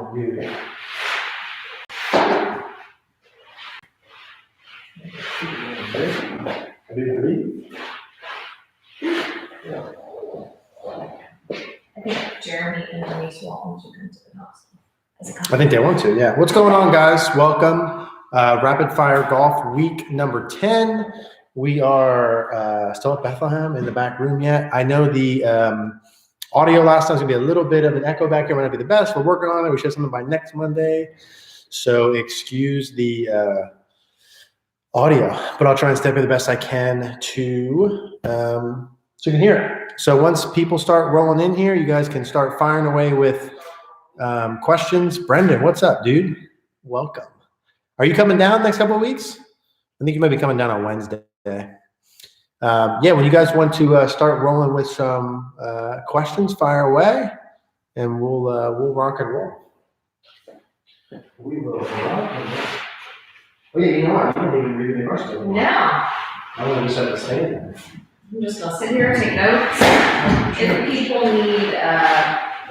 on mute. I think Jeremy and Denise Walton should come to the house. I think they want to, yeah. What's going on, guys? Welcome. Rapid Fire Golf week number 10. We are still at Bethlehem in the back room yet. I know the audio last time's gonna be a little bit of an echo back here. Might not be the best. We're working on it. We should have something by next Monday. So excuse the audio, but I'll try and step in the best I can to so you can hear it. So once people start rolling in here, you guys can start firing away with questions. Brendan, what's up, dude? Welcome. Are you coming down next couple of weeks? I think you might be coming down on Wednesday. Yeah, when you guys want to start rolling with some questions, fire away, and we'll rock and roll. We will rock and roll. Oh yeah, you know what? I don't even read the endorsement. No. I want to just have to say it. I'm just gonna sit here and take notes. If people need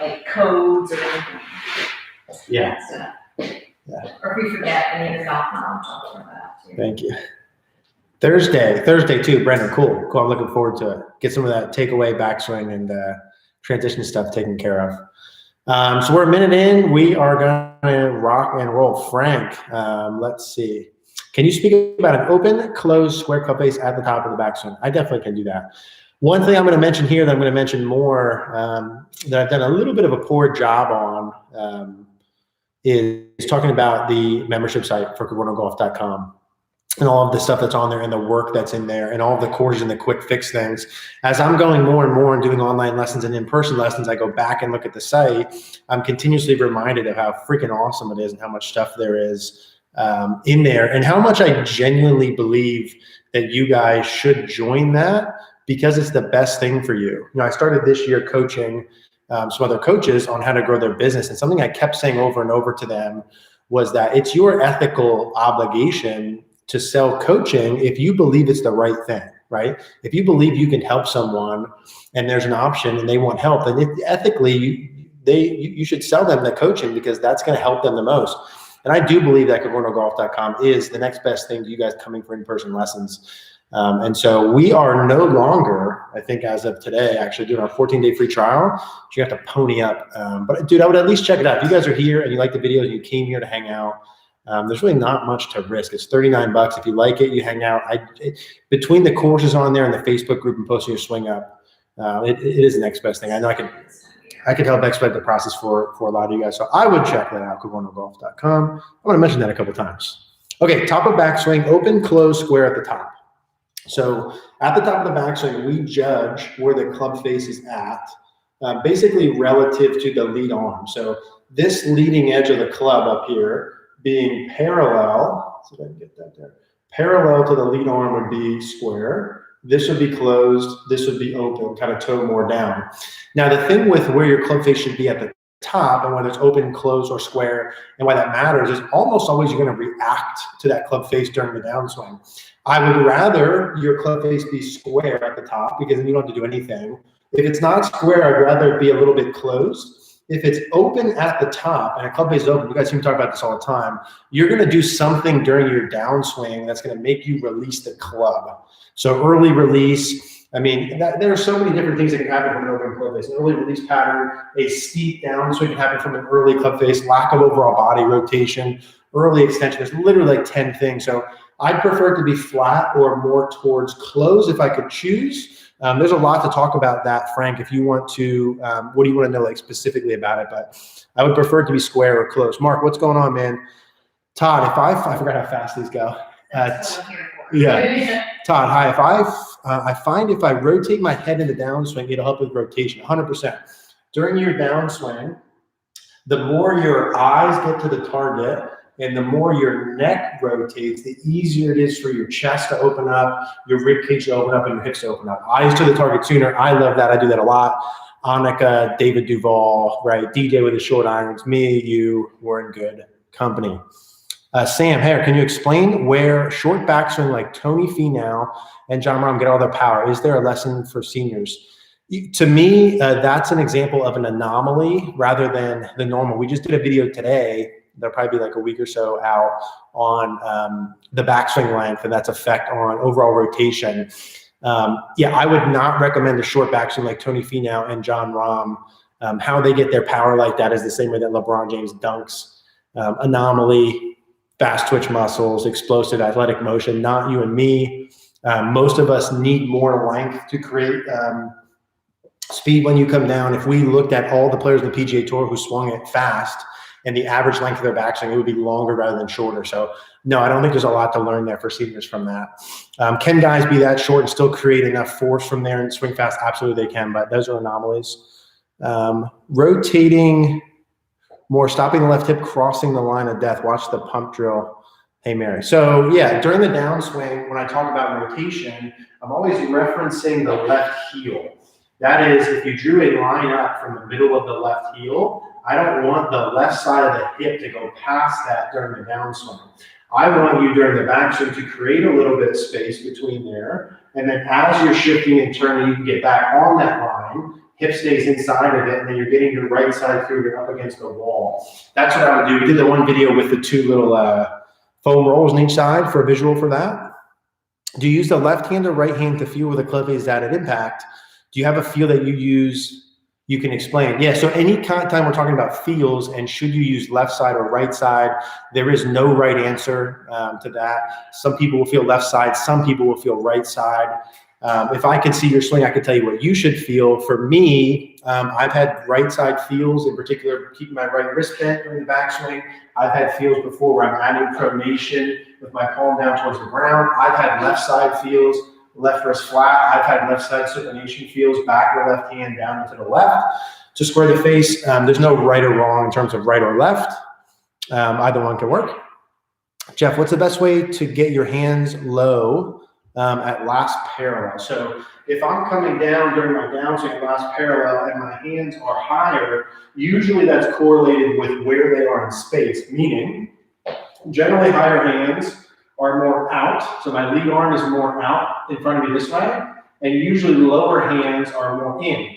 like codes or anything. Yeah. Yeah. Or if you forget any of your golf knowledge, I'll talk about that too. Thank you. Thursday too, Brendan. Cool. I'm looking forward to it. Get some of that takeaway backswing and transition stuff taken care of. So we're a minute in. We are gonna rock and roll. Frank, let's see. Can you speak about an open, closed, square club face at the top of the backswing? I definitely can do that. One thing I'm going to mention here that I'm going to mention more that I've done a little bit of a poor job on is talking about the membership site for CogornoGolf.com and all of the stuff that's on there and the work that's in there and all of the courses and the quick fix things. As I'm going more and more and doing online lessons and in-person lessons, I go back and look at the site. I'm continuously reminded of how freaking awesome it is and how much stuff there is in there, and how much I genuinely believe that you guys should join that because it's the best thing for you. You know, I started this year coaching some other coaches on how to grow their business, and something I kept saying over and over to them was that it's your ethical obligation to sell coaching if you believe it's the right thing, right? If you believe you can help someone and there's an option and they want help, then ethically you should sell them the coaching because that's going to help them the most. And I do believe that CogornoGolf.com is the next best thing to you guys coming for in-person lessons. And so we are no longer, I think as of today, actually doing our 14-day free trial. So you have to pony up. But dude, I would at least check it out. If you guys are here and you like the videos, you came here to hang out, there's really not much to risk. It's $39. If you like it, you hang out. Between the courses on there and the Facebook group and posting your swing up, it is the next best thing. I know I could help expedite the process for a lot of you guys. So I would check that out, CogornoGolf.com. I want to mention that a couple times. Okay, top of backswing, open, close, square at the top. So at the top of the backswing, we judge where the club face is at, basically relative to the lead arm. So this leading edge of the club up here being parallel, so I can get that there, parallel to the lead arm would be square. This would be closed, this would be open, kind of toe more down. Now the thing with where your club face should be at the top and whether it's open, closed, or square, and why that matters is almost always you're going to react to that club face during the downswing. I would rather your club face be square at the top because then you don't have to do anything. If it's not square, I'd rather it be a little bit closed. If it's open at the top and a club face is open, you guys hear me talk about this all the time, you're going to do something during your downswing that's going to make you release the club. So early release, I mean, there are so many different things that can happen from an open club face. An early release pattern, a steep downswing can happen from an early club face, lack of overall body rotation, early extension. There's literally like 10 things. So I'd prefer it to be flat or more towards close if I could choose. There's a lot to talk about that, Frank, if you want to, what do you want to know like specifically about it? But I would prefer it to be square or close. Mark, what's going on, man? Todd, I forgot how fast these go. Yeah. Todd, hi. I find if I rotate my head in the downswing, it'll help with rotation, 100%. During your downswing, the more your eyes get to the target and the more your neck rotates, the easier it is for your chest to open up, your rib cage to open up, and your hips to open up. Eyes to the target sooner. I love that. I do that a lot. Annika, David Duvall, right? DJ with the short irons. Me, you, we're in good company. Sam, hey, can you explain where short backswing like Tony Finau and John Rahm get all their power? Is there a lesson for seniors? To me, that's an example of an anomaly rather than the normal. We just did a video today, there'll probably be like a week or so out, on the backswing length and that's effect on overall rotation. Yeah, I would not recommend a short backswing like Tony Finau and John Rahm. How they get their power like that is the same way that LeBron James dunks. Anomaly, fast twitch muscles, explosive athletic motion, not you and me. Most of us need more length to create speed when you come down. If we looked at all the players in the PGA Tour who swung it fast and the average length of their backswing, it would be longer rather than shorter. So no, I don't think there's a lot to learn there for seniors from that. Can guys be that short and still create enough force from there and swing fast? Absolutely they can, but those are anomalies. Rotating more, stopping the left hip, crossing the line of death. Watch the pump drill. Hey, Mary. So yeah, during the downswing, when I talk about rotation, I'm always referencing the left heel. That is, if you drew a line up from the middle of the left heel, I don't want the left side of the hip to go past that during the downswing. I want you during the backswing to create a little bit of space between there, and then as you're shifting and turning, you can get back on that line, hip stays inside of it, and then you're getting your right side through, you're up against the wall. That's what I would do. We did the one video with the two little foam rolls on each side for a visual for that. Do you use the left hand or right hand to feel where the club face at impact? Do you have a feel that you use, you can explain? Yeah, so any time we're talking about feels and should you use left side or right side, there is no right answer to that. Some people will feel left side, some people will feel right side. If I could see your swing, I could tell you what you should feel. For me, I've had right side feels, in particular, keeping my right wrist bent during the backswing. I've had feels before where I'm adding pronation with my palm down towards the ground. I've had left side feels, left wrist flat. I've had left side supination feels, back of the left hand down into the left to square the face. There's no right or wrong in terms of right or left. Either one can work. Jeff, what's the best way to get your hands low at last parallel? So if I'm coming down during my downswing at last parallel and my hands are higher, usually that's correlated with where they are in space, meaning generally higher hands are more out. So my lead arm is more out in front of me this way, and usually lower hands are more in.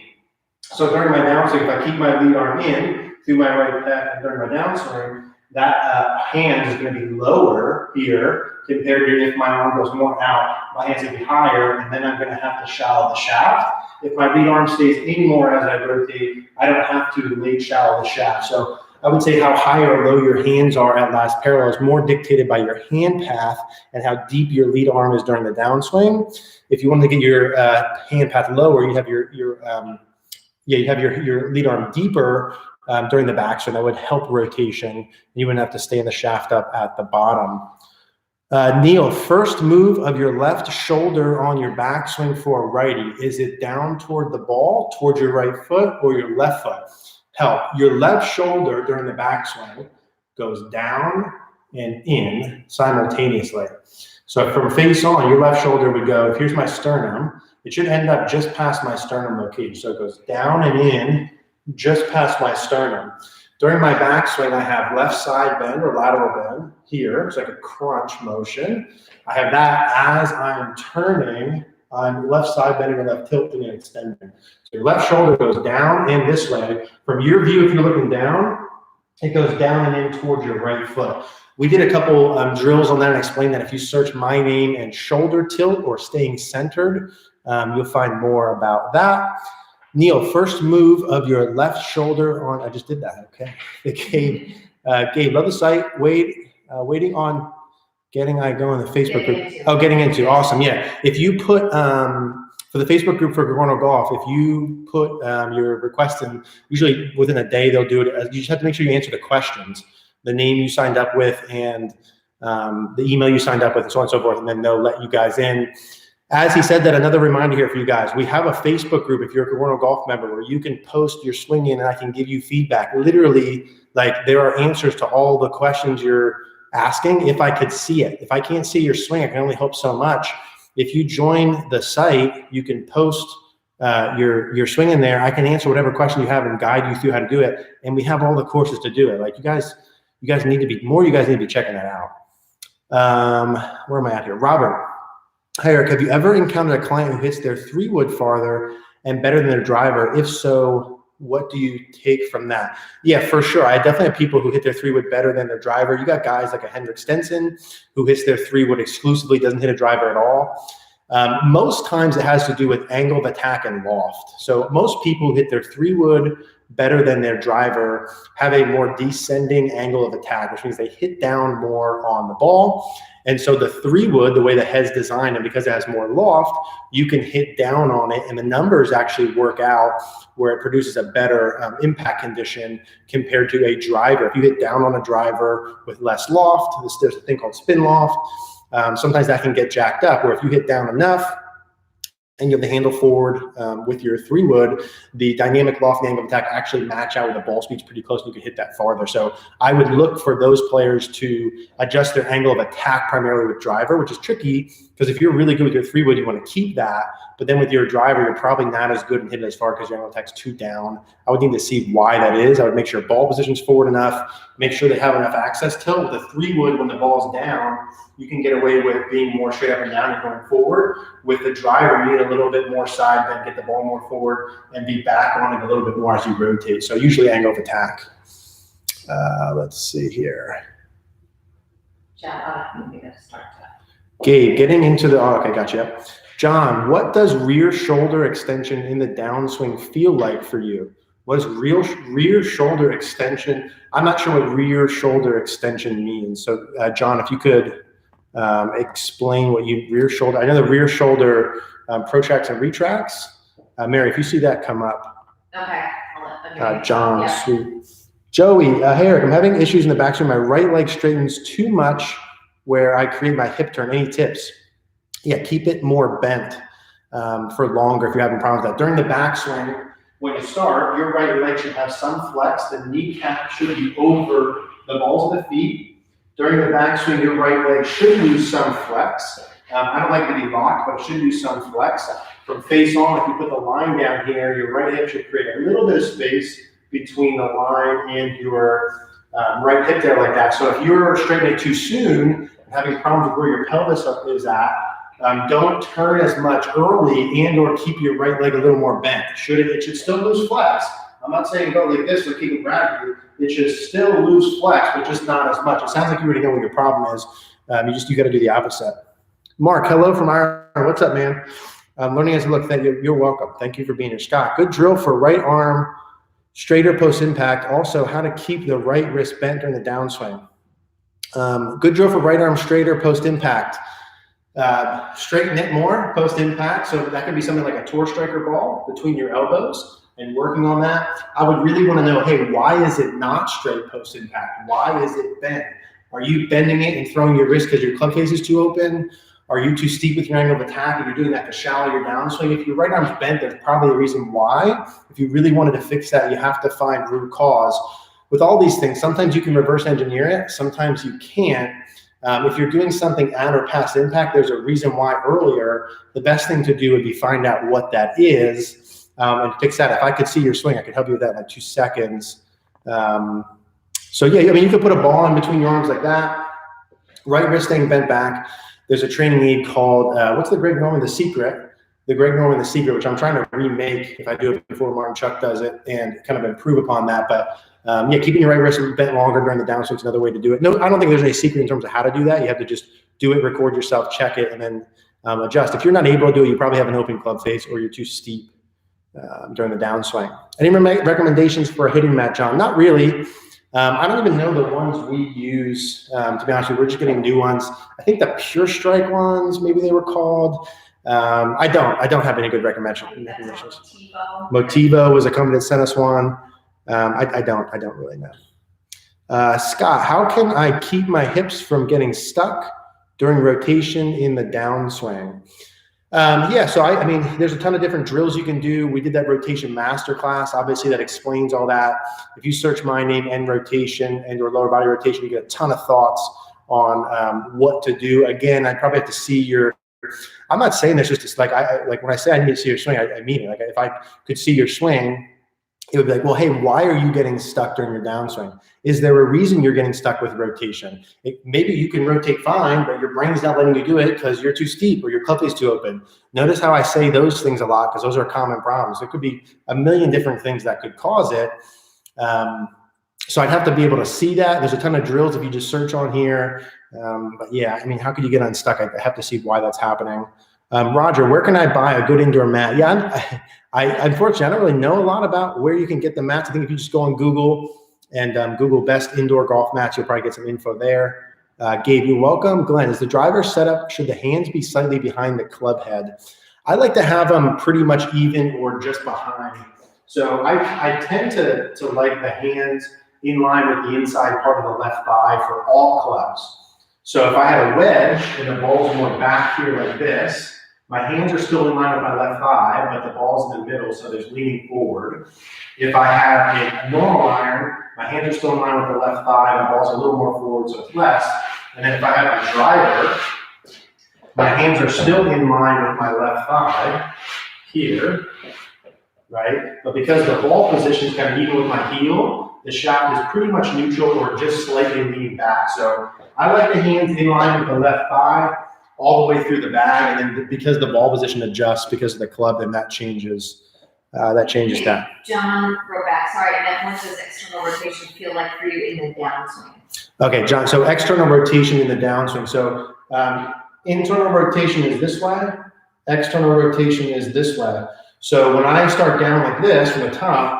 So during my downswing, if I keep my lead arm in through my right pec and during my downswing, that hand is going to be lower here compared to if my arm goes more out, my hand's going to be higher, and then I'm going to have to shallow the shaft. If my lead arm stays in more as I rotate, I don't have to late shallow the shaft. So I would say how high or low your hands are at last parallel is more dictated by your hand path and how deep your lead arm is during the downswing. If you want to get your hand path lower, you have your lead arm deeper during the backswing. That would help rotation. You wouldn't have to stay in the shaft up at the bottom. Neil, first move of your left shoulder on your backswing for a righty. Is it down toward the ball, towards your right foot, or your left foot? Help. Your left shoulder during the backswing goes down and in simultaneously. So from face on, your left shoulder would go, here's my sternum. It should end up just past my sternum location. So it goes down and in just past my sternum. During my backswing, I have left side bend or lateral bend here. It's like a crunch motion. I have that as I'm turning. I'm left side bending or left tilting and extending. So your left shoulder goes down in this way. From your view, if you're looking down, it goes down and in towards your right foot. We did a couple drills on that and explained that if you search my name and shoulder tilt or staying centered, you'll find more about that. Neil, first move of your left shoulder on, I just did that, okay. Gabe, love the site, waiting on getting I go in the Facebook group. Oh, getting into, awesome, yeah. If you put, for the Facebook group for Cogorno Golf, if you put your request in, usually within a day they'll do it. You just have to make sure you answer the questions, the name you signed up with and the email you signed up with and so on and so forth, and then they'll let you guys in. As he said that, another reminder here for you guys, we have a Facebook group if you're a Cogorno Golf member where you can post your swing in and I can give you feedback. Literally, like there are answers to all the questions you're asking if I could see it. If I can't see your swing, I can only hope so much. If you join the site, you can post your swing in there. I can answer whatever question you have and guide you through how to do it. And we have all the courses to do it. Like you guys need to be, more you guys need to be checking that out. Where am I at here? Robert. Hi, Eric, have you ever encountered a client who hits their 3-wood farther and better than their driver? If so, what do you take from that? Yeah, for sure. I definitely have people who hit their 3-wood better than their driver. You got guys like a Henrik Stenson who hits their 3-wood exclusively, doesn't hit a driver at all. Most times it has to do with angle of attack and loft. So most people who hit their 3-wood better than their driver have a more descending angle of attack, which means they hit down more on the ball. And so the 3-wood, the way the head's designed, and because it has more loft, you can hit down on it, and the numbers actually work out where it produces a better impact condition compared to a driver. If you hit down on a driver with less loft, there's a thing called spin loft. Sometimes that can get jacked up, where if you hit down enough and you have the handle forward with your 3-wood, the dynamic loft and angle of attack actually match out with the ball speed's pretty close, and you can hit that farther. So I would look for those players to adjust their angle of attack primarily with driver, which is tricky because if you're really good with your 3-wood, you want to keep that. But then with your driver, you're probably not as good and hitting as far because your angle of attack's too down. I would need to see why that is. I would make sure ball position's forward enough, make sure they have enough access tilt. With a 3-wood, when the ball's down, you can get away with being more straight up and down and going forward. With the driver, you need a little bit more side bend, get the ball more forward, and be back on it a little bit more as you rotate. So usually angle of attack. Let's see here. Gabe, getting into the, oh, okay, gotcha. John, what does rear shoulder extension in the downswing feel like for you? What is rear shoulder extension? I'm not sure what rear shoulder extension means. So John, if you could explain what rear shoulder, I know the rear shoulder protracts and retracts. Mary, if you see that come up. Okay. John, yeah. Sweet. Joey, hey Eric, I'm having issues in the backswing. My right leg straightens too much where I create my hip turn. Any tips? Yeah, keep it more bent for longer if you're having problems with that. During the backswing, when you start, your right leg should have some flex. The kneecap should be over the balls of the feet. During the backswing, your right leg should lose some flex. I don't like to be locked, but it should lose some flex. From face on, if you put the line down here, your right hip should create a little bit of space between the line and your right hip there like that. So if you're straightening it too soon, and having problems with where your pelvis is at, don't turn as much early and or keep your right leg a little more bent. It should still lose flex. I'm not saying go like this or keep it gravity. It should still lose flex, but just not as much. It sounds like you already know what your problem is. You got to do the opposite. Mark, hello from Ireland. What's up, man? Learning as you look. You're welcome. Thank you for being here. Scott, good drill for right arm straighter post impact. Also, how to keep the right wrist bent during the downswing. Good drill for right arm straighter post impact. Straighten it more post impact. So that could be something like a tour striker ball between your elbows and working on that. I would really want to know, hey, why is it not straight post impact? Why is it bent? Are you bending it and throwing your wrist because your club face is too open? Are you too steep with your angle of attack and you're doing that to shallow your downswing? If your right arm's bent, there's probably a reason why. If you really wanted to fix that, you have to find root cause. With all these things, sometimes you can reverse engineer it, sometimes you can't. If you're doing something at or past impact, there's a reason why earlier. The best thing to do would be find out what that is and fix that. If I could see your swing, I could help you with that in like 2 seconds. So yeah, I mean, you could put a ball in between your arms like that, right wrist staying bent back. There's a training aid called, what's the Greg Norman, The Secret? The Greg Norman, The Secret, which I'm trying to remake if I do it before Martin Chuck does it and kind of improve upon that. But yeah, keeping your right wrist bent longer during the downswing is another way to do it. No, I don't think there's any secret in terms of how to do that. You have to just do it, record yourself, check it, and then adjust. If you're not able to do it, you probably have an open club face or you're too steep during the downswing. Any recommendations for a hitting mat, John? Not really. I don't even know the ones we use, to be honest with you. We're just getting new ones. I think the Pure Strike ones, maybe they were called. I don't have any good recommendations. Motivo was a company that sent us one. I don't really know. Scott, how can I keep my hips from getting stuck during rotation in the downswing? Yeah, so I mean, there's a ton of different drills you can do. We did that rotation masterclass. Obviously, that explains all that. If you search my name and rotation and your lower body rotation, you get a ton of thoughts on what to do. Again, I'd probably have to see your. I'm not saying this just like like when I say I need to see your swing, I mean it. Like if I could see your swing, it would be like, well, hey, why are you getting stuck during your downswing? Is there a reason you're getting stuck with rotation? Maybe you can rotate fine, but your brain's not letting you do it because you're too steep or your club face too open. Notice how I say those things a lot because those are common problems. There could be a million different things that could cause it. So I'd have to be able to see that. There's a ton of drills if you just search on here. But yeah, I mean, how could you get unstuck? I have to see why that's happening. Roger, where can I buy a good indoor mat? Yeah, I unfortunately, I don't really know a lot about where you can get the mats. I think if you just go on Google and Google best indoor golf mats, you'll probably get some info there. Gabe, you're welcome. Glenn, is the driver set up, should the hands be slightly behind the club head? I like to have them pretty much even or just behind. So I tend to like the hands in line with the inside part of the left thigh for all clubs. So if I have a wedge and the ball's more back here like this, my hands are still in line with my left thigh, but the ball's in the middle, so there's leaning forward. If I have a normal iron, my hands are still in line with the left thigh, my ball's a little more forward, so it's less. And then if I have my driver, my hands are still in line with my left thigh here, right? But because the ball position is kind of even with my heel, the shaft is pretty much neutral or just slightly leaning back. So I like the hands in line with the left thigh all the way through the bag, and then because the ball position adjusts because of the club, then that changes that. John wrote back, sorry, and what does external rotation feel like for you in the downswing? Okay, John, so external rotation in the downswing. So internal rotation is this way, external rotation is this way. So when I start down like this from the top,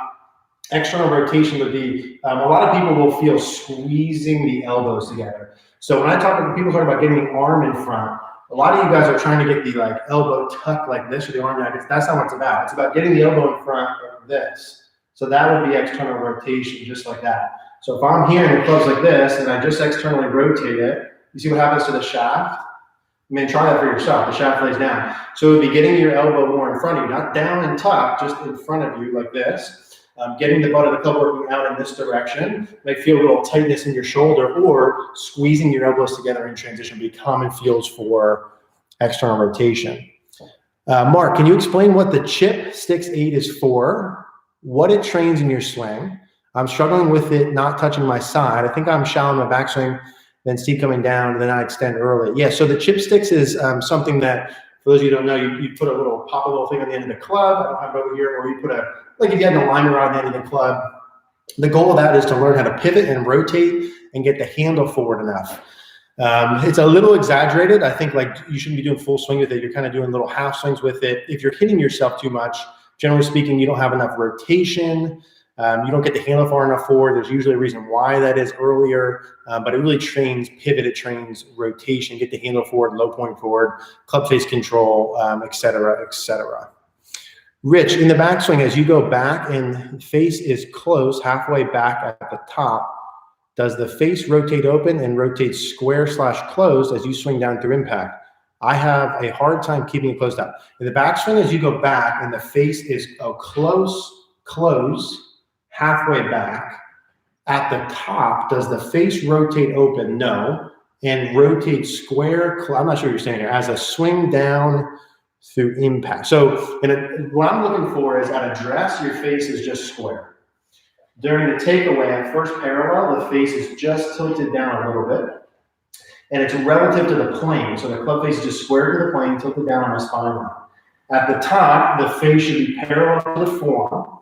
external rotation would be, a lot of people will feel squeezing the elbows together. So when people talk about getting the arm in front, a lot of you guys are trying to get the like elbow tucked like this or the arm like this. That's not what it's about. It's about getting the elbow in front like this. So that would be external rotation, just like that. So if I'm here and the club's like this and I just externally rotate it, you see what happens to the shaft? I mean, try that for yourself. The shaft lays down. So it would be getting your elbow more in front of you, not down and tucked, just in front of you like this. Getting the butt of the club working out in this direction. Might feel a little tightness in your shoulder, or squeezing your elbows together in transition would be common feels for external rotation. Mark, can you explain what the chip sticks 8 is for, what it trains in your swing? I'm struggling with it not touching my side. I think I'm shallow in my backswing, then Steve coming down, and then I extend early. Yeah, so the chip sticks is something that, for those of you who don't know, you put pop a little thing on the end of the club. I don't have it over here, or you put like if you had an alignment rod on the end of the club. The goal of that is to learn how to pivot and rotate and get the handle forward enough. It's a little exaggerated. I think like you shouldn't be doing full swing with it. You're kind of doing little half swings with it. If you're hitting yourself too much, generally speaking, you don't have enough rotation. You don't get the handle far enough forward. There's usually a reason why that is earlier, but it really trains pivot, it trains rotation, get the handle forward, low point forward, club face control, et cetera, et cetera. Rich, in the backswing, as you go back and the face is close, halfway back at the top, does the face rotate open and rotate square / closed as you swing down through impact? I have a hard time keeping it closed up. In the backswing, as you go back and the face is close, halfway back, at the top, does the face rotate open? No. And rotate square, I'm not sure what you're saying here, as a swing down through impact. So what I'm looking for is at address, your face is just square. During the takeaway at first parallel, the face is just tilted down a little bit. And it's relative to the plane. So the club face is just square to the plane, tilted down on my spine line. At the top, the face should be parallel to the forearm.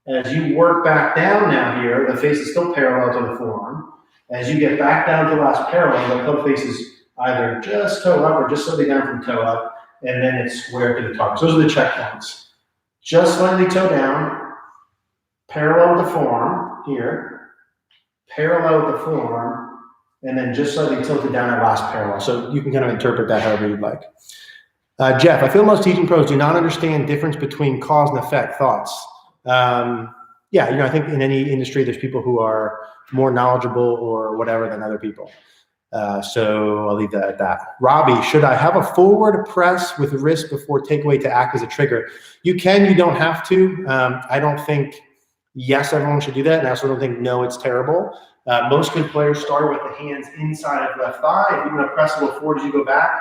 As you work back down now here, the face is still parallel to the forearm. As you get back down to the last parallel, the club face is either just toe up or just slightly down from toe up, and then it's square to the top. So those are the checkpoints. Just slightly toe down, parallel with the forearm here, parallel with the forearm, and then just slightly tilted down at last parallel. So you can kind of interpret that however you'd like. Jeff, I feel most teaching pros do not understand difference between cause and effect. Thoughts? Yeah, I think in any industry, there's people who are more knowledgeable or whatever than other people. So I'll leave that at that. Robbie, should I have a forward press with wrist before takeaway to act as a trigger? You can, you don't have to. I don't think, yes, everyone should do that. And I also don't think, no, it's terrible. Most good players start with the hands inside of left thigh. If you're going to press a little forward as you go back,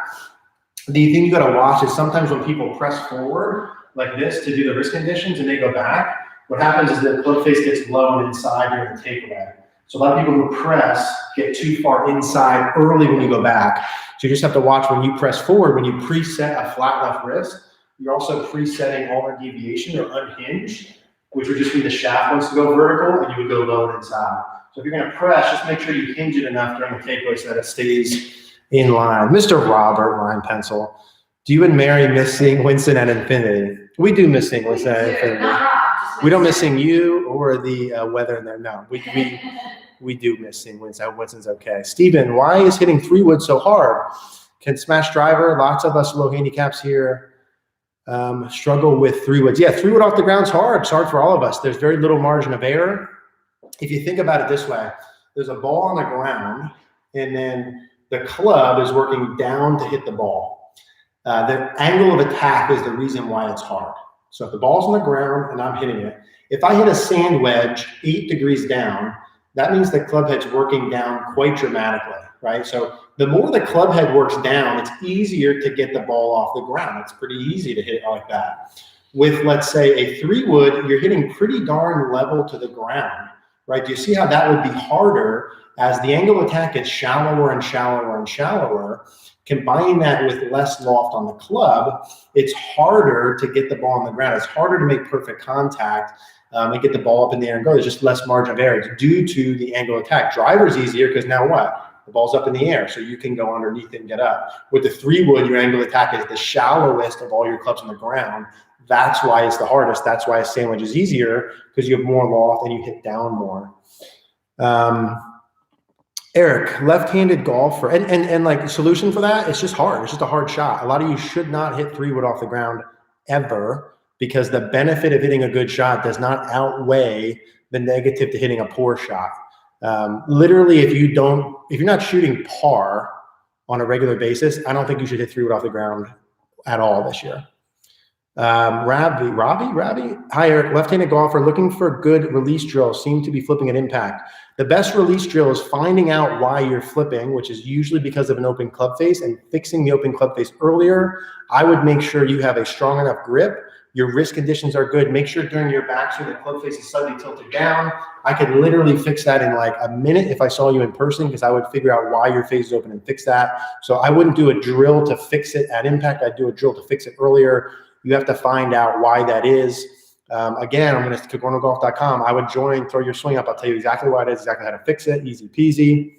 the thing you got to watch is sometimes when people press forward like this to do the wrist conditions and they go back, what happens is the club face gets low and inside during the takeaway. So a lot of people who press get too far inside early when you go back. So you just have to watch when you press forward, when you preset a flat left wrist, you're also presetting ulnar deviation or unhinged, which would just be the shaft wants to go vertical and you would go low and inside. So if you're gonna press, just make sure you hinge it enough during the takeaway so that it stays in line. Mr. Robert, line pencil, do you and Mary miss seeing Winston at infinity? We do miss seeing Winston at infinity. We don't miss seeing you or the weather in there. No, we do miss seeing Winston. I hope Winston's okay. Steven, why is hitting 3-wood so hard? Can smash driver, lots of us low handicaps here struggle with 3-woods. Yeah, 3-wood off the ground's hard. It's hard for all of us. There's very little margin of error. If you think about it this way, there's a ball on the ground and then the club is working down to hit the ball. The angle of attack is the reason why it's hard. So if the ball's on the ground and I'm hitting it, if I hit a sand wedge 8 degrees down, that means the club head's working down quite dramatically, right? So the more the club head works down, it's easier to get the ball off the ground. It's pretty easy to hit it like that. With, let's say, a 3-wood, you're hitting pretty darn level to the ground, right? Do you see how that would be harder as the angle of attack gets shallower and shallower and shallower? Combining that with less loft on the club, it's harder to get the ball on the ground. It's harder to make perfect contact and get the ball up in the air and go. There's just less margin of error. It's due to the angle of attack. Driver's easier because now what? The ball's up in the air, so you can go underneath it and get up. With the 3-wood, your angle of attack is the shallowest of all your clubs on the ground. That's why it's the hardest. That's why a sandwich is easier, because you have more loft and you hit down more. Eric, left-handed golfer, and like solution for that, it's just hard. It's just a hard shot. A lot of you should not hit 3-wood off the ground ever, because the benefit of hitting a good shot does not outweigh the negative to hitting a poor shot. Literally, if you're not shooting par on a regular basis, I don't think you should hit 3-wood off the ground at all this year. Robbie? Hi, Eric. Left-handed golfer looking for good release drill. Seem to be flipping at impact. The best release drill is finding out why you're flipping, which is usually because of an open club face, and fixing the open club face earlier. I would make sure you have a strong enough grip. Your wrist conditions are good. Make sure during your backswing the club face is slightly tilted down. I could literally fix that in like a minute if I saw you in person, because I would figure out why your face is open and fix that. So I wouldn't do a drill to fix it at impact. I'd do a drill to fix it earlier. You have to find out why that is. Again, I'm going to cogornogolf.com. I would join, throw your swing up. I'll tell you exactly why it is, exactly how to fix it. Easy peasy.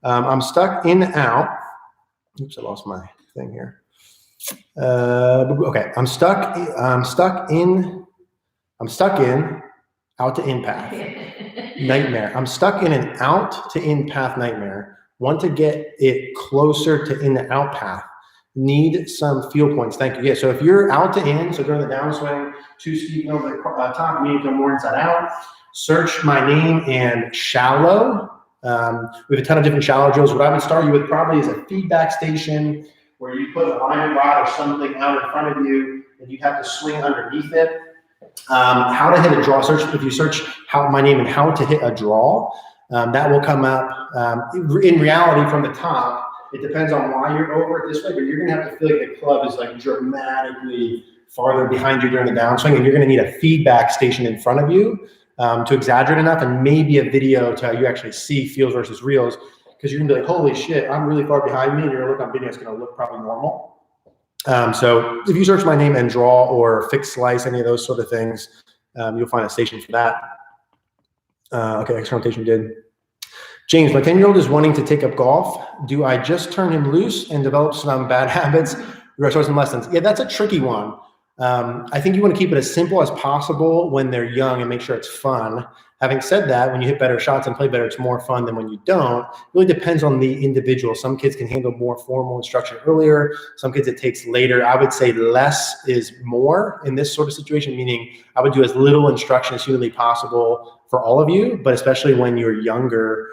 I'm stuck in and out. Oops, I lost my thing here. Okay, I'm stuck in, out to in path. Nightmare. I'm stuck in an out to in path nightmare. Want to get it closer to in the out path. Need some feel points. Thank you. Yeah, so if you're out to in, so during the downswing, too steep over the top, you need to go more inside out. Search my name and shallow. We have a ton of different shallow drills. What I would start you with probably is a feedback station where you put a line rod or something out in front of you and you have to swing underneath it. How to hit a draw. Search, if you search my name and how to hit a draw, that will come up. In reality, from the top, it depends on why you're over it this way, but you're going to have to feel like the club is like dramatically farther behind you during the downswing, and you're going to need a feedback station in front of you to exaggerate enough, and maybe a video to how you actually see feels versus reels, because you're going to be like, holy shit, I'm really far behind me, and you're going to look on video, it's going to look probably normal. So if you search my name and draw or fix slice, any of those sort of things, you'll find a station for that. Okay, experimentation did. James, my 10-year-old is wanting to take up golf. Do I just turn him loose and develop some bad habits or start some lessons? Yeah, that's a tricky one. I think you want to keep it as simple as possible when they're young and make sure it's fun. Having said that, when you hit better shots and play better, it's more fun than when you don't. It really depends on the individual. Some kids can handle more formal instruction earlier. Some kids it takes later. I would say less is more in this sort of situation, meaning I would do as little instruction as humanly possible for all of you, but especially when you're younger.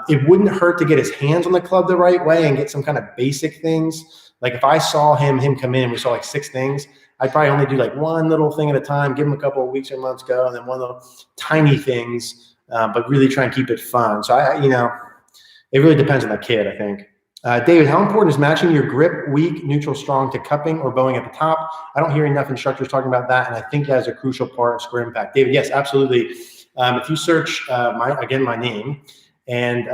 It wouldn't hurt to get his hands on the club the right way and get some kind of basic things. Like if I saw him come in and we saw like 6 things, I'd probably only do like one little thing at a time, give him a couple of weeks or months go, and then one little tiny things, but really try and keep it fun. So it really depends on the kid, I think. David, how important is matching your grip, weak, neutral, strong to cupping or bowing at the top? I don't hear enough instructors talking about that, and I think that is a crucial part of square impact. David, yes, absolutely. If you search my name and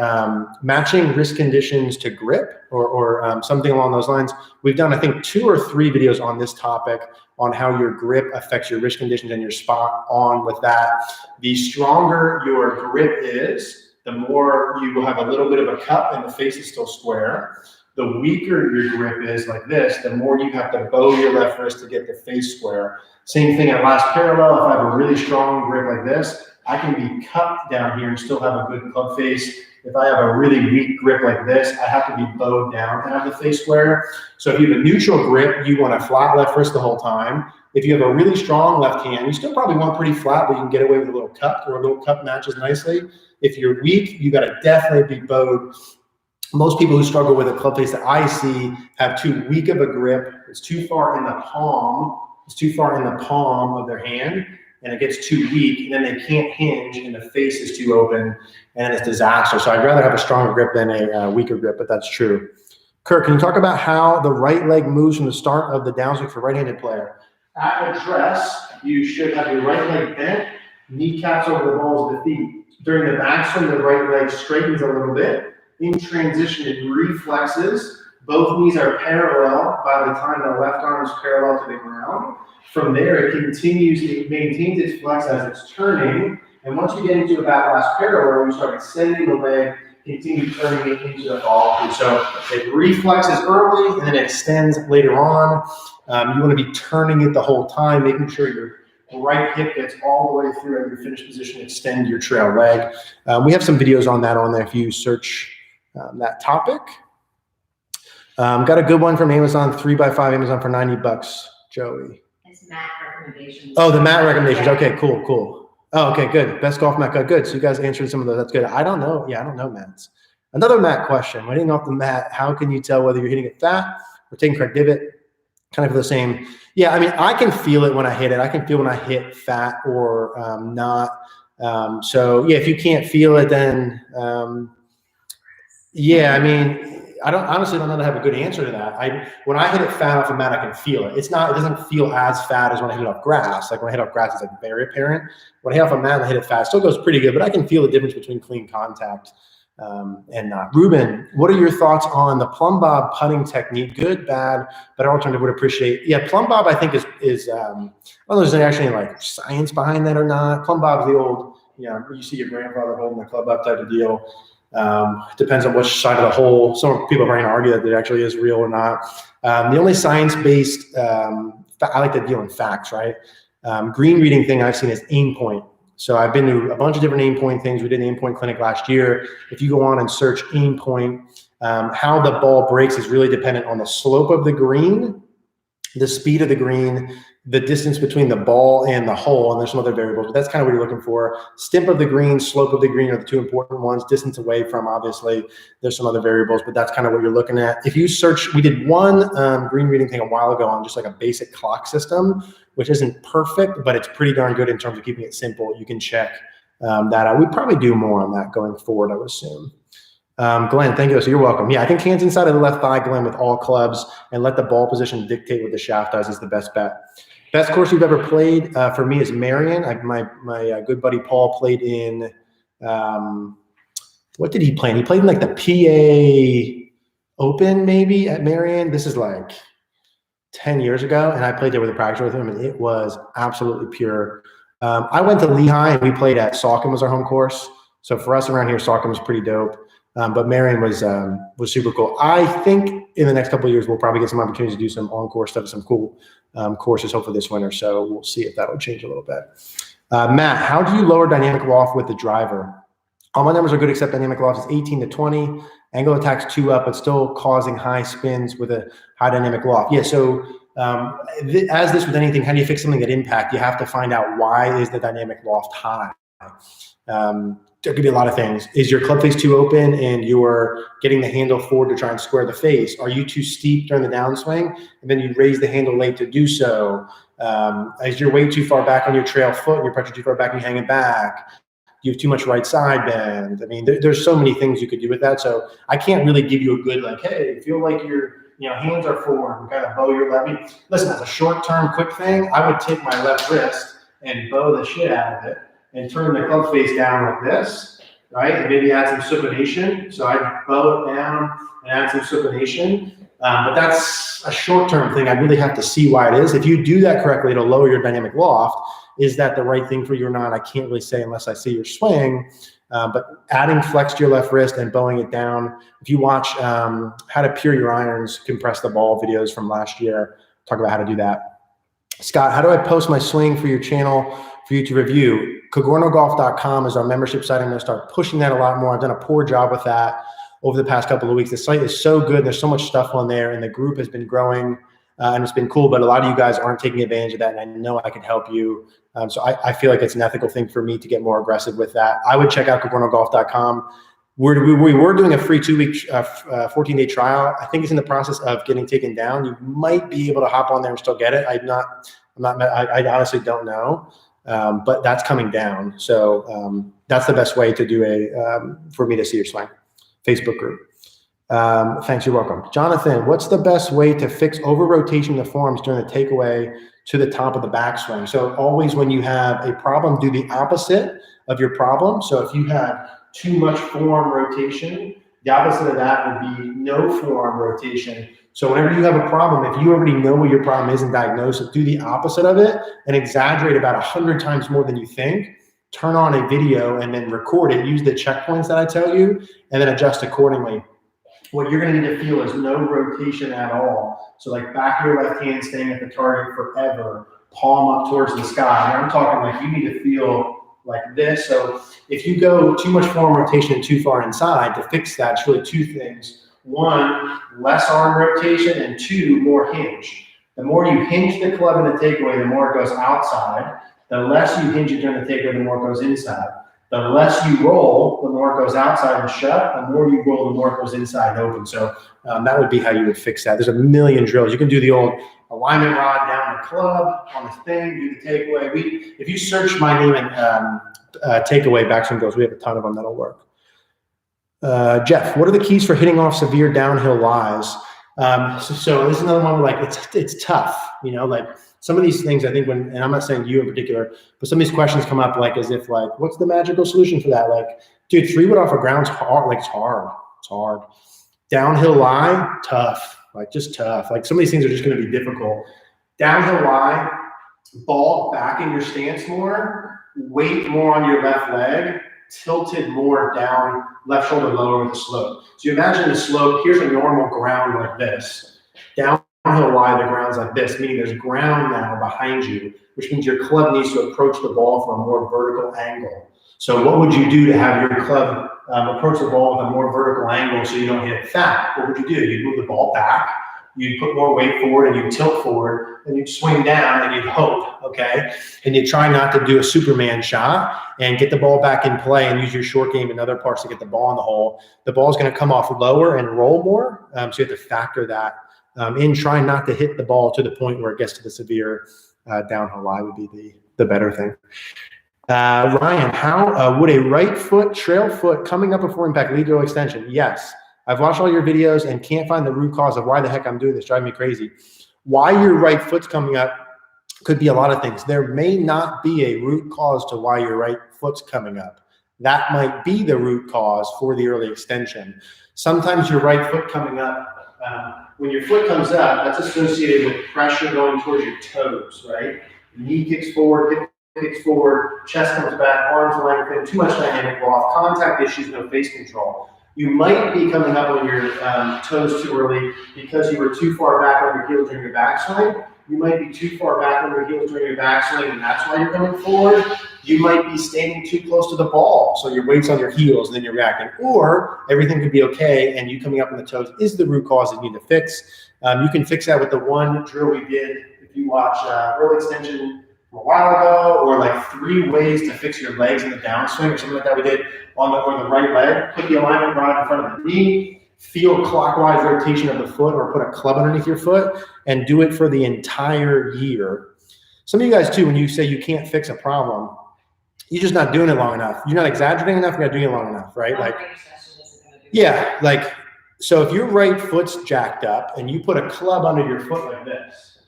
matching wrist conditions to grip or something along those lines, we've done, I think, 2 or 3 videos on this topic on how your grip affects your wrist conditions, and you're spot on with that. The stronger your grip is, the more you will have a little bit of a cup and the face is still square. The weaker your grip is, like this, the more you have to bow your left wrist to get the face square. Same thing at last parallel. If I have a really strong grip like this, I can be cupped down here and still have a good club face. If I have a really weak grip like this, I have to be bowed down to have the face square. So if you have a neutral grip, you want a flat left wrist the whole time. If you have a really strong left hand, you still probably want pretty flat, but you can get away with a little cup, or a little cup matches nicely. If you're weak, you got to definitely be bowed. Most people who struggle with a club face that I see have too weak of a grip. It's too far in the palm. It's too far in the palm of their hand, and it gets too weak, and then they can't hinge, and the face is too open, and it's disaster. So I'd rather have a stronger grip than a weaker grip, but that's true. Kirk, can you talk about how the right leg moves from the start of the downswing for right-handed player? At address, you should have your right leg bent, kneecaps over the balls of the feet. During the backswing, the right leg straightens a little bit. In transition, it reflexes. Both knees are parallel by the time the left arm is parallel to the ground. From there, it continues, it maintains its flex as it's turning. And once you get into a back last parallel, you start extending the leg, continue turning it into a follow-through. So it reflexes early and then it extends later on. You want to be turning it the whole time, making sure your right hip gets all the way through at your finished position, extend your trail leg. We have some videos on that on there if you search that topic. Got a good one from Amazon, 3x5 Amazon for $90, Joey. It's mat recommendations. Oh, the mat recommendations. Okay, cool. Oh, okay, good. Best golf mat, good. So you guys answered some of those. That's good. I don't know. Yeah, I don't know mats. Another mat question. When hitting off the mat, how can you tell whether you're hitting it fat or taking correct divot? Kind of the same. Yeah, I mean, I can feel it when I hit it. I can feel when I hit fat or not. So yeah, if you can't feel it, then yeah, I mean, I honestly don't know to have a good answer to that. When I hit it fat off the mat, I can feel it. It doesn't feel as fat as when I hit it off grass. Like when I hit off grass, it's like very apparent. When I hit off a mat and I hit it fat, it still goes pretty good, but I can feel the difference between clean contact and not. Ruben, what are your thoughts on the plumb bob putting technique? Good, bad, better alternative, would appreciate. Yeah, plumb bob I think is I don't know if there's actually like science behind that or not. Plumb bob's the old, you see your grandfather holding the club up type of deal. Depends on which side of the hole. Some people are going to argue that it actually is real or not. The only science-based, I like to deal in facts, right? Green reading thing I've seen is aim point. So I've been to a bunch of different aim point things. We did an aim point clinic last year. If you go on and search aim point, how the ball breaks is really dependent on the slope of the green, the speed of the green, the distance between the ball and the hole, and there's some other variables, but that's kind of what you're looking for. Stimp of the green, slope of the green are the 2 important ones. Distance away from, obviously, there's some other variables, but that's kind of what you're looking at. If you search, we did one green reading thing a while ago on just like a basic clock system, which isn't perfect, but it's pretty darn good in terms of keeping it simple. You can check that out. We'd probably do more on that going forward, I would assume. Glenn, thank you. So you're welcome. Yeah, I think hands inside of the left thigh, Glenn, with all clubs, and let the ball position dictate what the shaft does is the best bet. Best course we've ever played for me is Marion. My good buddy Paul played in, what did he play in? He played in like the PA Open maybe at Marion. This is like 10 years ago, and I played there with a practice with him, and it was absolutely pure. I went to Lehigh, and we played at Saucon was our home course. So for us around here, Saucon was pretty dope. But Marion was super cool. I think in the next couple of years, we'll probably get some opportunities to do some on-course stuff, some cool courses, hopefully this winter. So we'll see if that would change a little bit. Matt, how do you lower dynamic loft with the driver? All my numbers are good except dynamic loft is 18 to 20. Angle attack's 2 up, but still causing high spins with a high dynamic loft. Yeah, so as this with anything, how do you fix something that impact? You have to find out why is the dynamic loft high. There could be a lot of things. Is your club face too open and you're getting the handle forward to try and square the face? Are you too steep during the downswing and then you raise the handle late to do so? Is your weight too far back on your trail foot and your pressure too far back and you hang it back? you have too much right side bend? I mean, there's so many things you could do with that. So I can't really give you a good, like, hey, feel like your hands are forward, kind of bow your left. I mean, listen, as a short-term quick thing, I would take my left wrist and bow the shit out of it and turn the club face down like this, right? And maybe add some supination. So I'd bow it down and add some supination. But that's a short-term thing. I really have to see why it is. If you do that correctly, it'll lower your dynamic loft. Is that the right thing for you or not? I can't really say unless I see your swing. But adding flex to your left wrist and bowing it down. If you watch how to pure your irons, compress the ball videos from last year, talk about how to do that. Scott, how do I post my swing for your channel for you to review? CogornoGolf.com is our membership site. I'm going to start pushing that a lot more. I've done a poor job with that over the past couple of weeks. The site is so good. There's so much stuff on there, and the group has been growing, and it's been cool. But a lot of you guys aren't taking advantage of that, and I know I can help you. So I feel like it's an ethical thing for me to get more aggressive with that. I would check out CogornoGolf.com. We were doing a free 2-week, 14-day trial. I think it's in the process of getting taken down. You might be able to hop on there and still get it. I honestly don't know, but that's coming down. So that's the best way to do for me to see your swing. Facebook group. Thanks, you're welcome. Jonathan, what's the best way to fix over-rotation the forearms during the takeaway to the top of the backswing? So always when you have a problem, do the opposite of your problem. So if you have too much forearm rotation, the opposite of that would be no forearm rotation. So whenever you have a problem, if you already know what your problem is and diagnose it, do the opposite of it and exaggerate about 100 times more than you think. Turn on a video and then record it. Use the checkpoints that I tell you and then adjust accordingly. What you're going to need to feel is no rotation at all. So like back of your left hand staying at the target forever, palm up towards the sky. And I'm talking like you need to feel like this. So if you go too much forearm rotation and too far inside, to fix that, it's really two things. One, less arm rotation, and two, more hinge. The more you hinge the club in the takeaway, the more it goes outside. The less you hinge it during the takeaway, the more it goes inside. The less you roll, the more it goes outside and shut. The more you roll, the more it goes inside and open. So that would be how you would fix that. There's a million drills. You can do the old alignment rod down the club on the thing, do the takeaway. If you search my name and takeaway backswing drills, we have a ton of them that'll work. Jeff, what are the keys for hitting off severe downhill lies? So this is another one where like it's tough, like some of these things I think and I'm not saying you in particular, but some of these questions come up like as if like, what's the magical solution for that? Like, dude, 3-wood off of ground's hard. Like it's hard. Downhill lie, tough. Like just tough. Like some of these things are just going to be difficult. Downhill lie, ball back in your stance more, weight more on your left leg, tilted more down, left shoulder lower with the slope. So you imagine the slope, here's a normal ground like this. Downhill lie, the ground's like this, meaning there's ground now behind you, which means your club needs to approach the ball from a more vertical angle. So what would you do to have your club approach the ball with a more vertical angle so you don't hit it fat? What would you do? You'd move the ball back, you'd put more weight forward, and you'd tilt forward, and you'd swing down, and you'd hope, okay? And you try not to do a Superman shot and get the ball back in play and use your short game in other parts to get the ball in the hole. The ball's going to come off lower and roll more, so you have to factor that in. Trying not to hit the ball to the point where it gets to the severe downhill lie would be the better thing. Ryan, how would a right foot trail foot coming up before impact lead to early extension? Yes. I've watched all your videos and can't find the root cause of why the heck I'm doing this. Driving me crazy. Why your right foot's coming up could be a lot of things. There may not be a root cause to why your right foot's coming up. That might be the root cause for the early extension. Sometimes your right foot coming up, when your foot comes up, that's associated with pressure going towards your toes, right? Knee kicks forward, hip kicks forward, chest comes back, arms lengthen, too much dynamic loft, contact issues, no face control. You might be coming up on your toes too early because you were too far back on your heels during your backswing. You might be too far back on your heels during your backswing, and that's why you're coming forward. You might be standing too close to the ball, so your weight's on your heels, and then you're reacting. Or everything could be okay, and you coming up on the toes is the root cause that you need to fix. You can fix that with the one drill we did. If you watch early extension from a while ago, or like 3 ways to fix your legs in the downswing, or something like that we did on the right leg. Put the alignment rod in front of the knee, feel clockwise rotation of the foot, or put a club underneath your foot, and do it for the entire year. Some of you guys too, when you say you can't fix a problem, you're just not doing it long enough. You're not exaggerating enough. You're not doing it long enough, right? Long Like, range session isn't gonna do yeah, like, so if your right foot's jacked up and you put a club under your foot like this,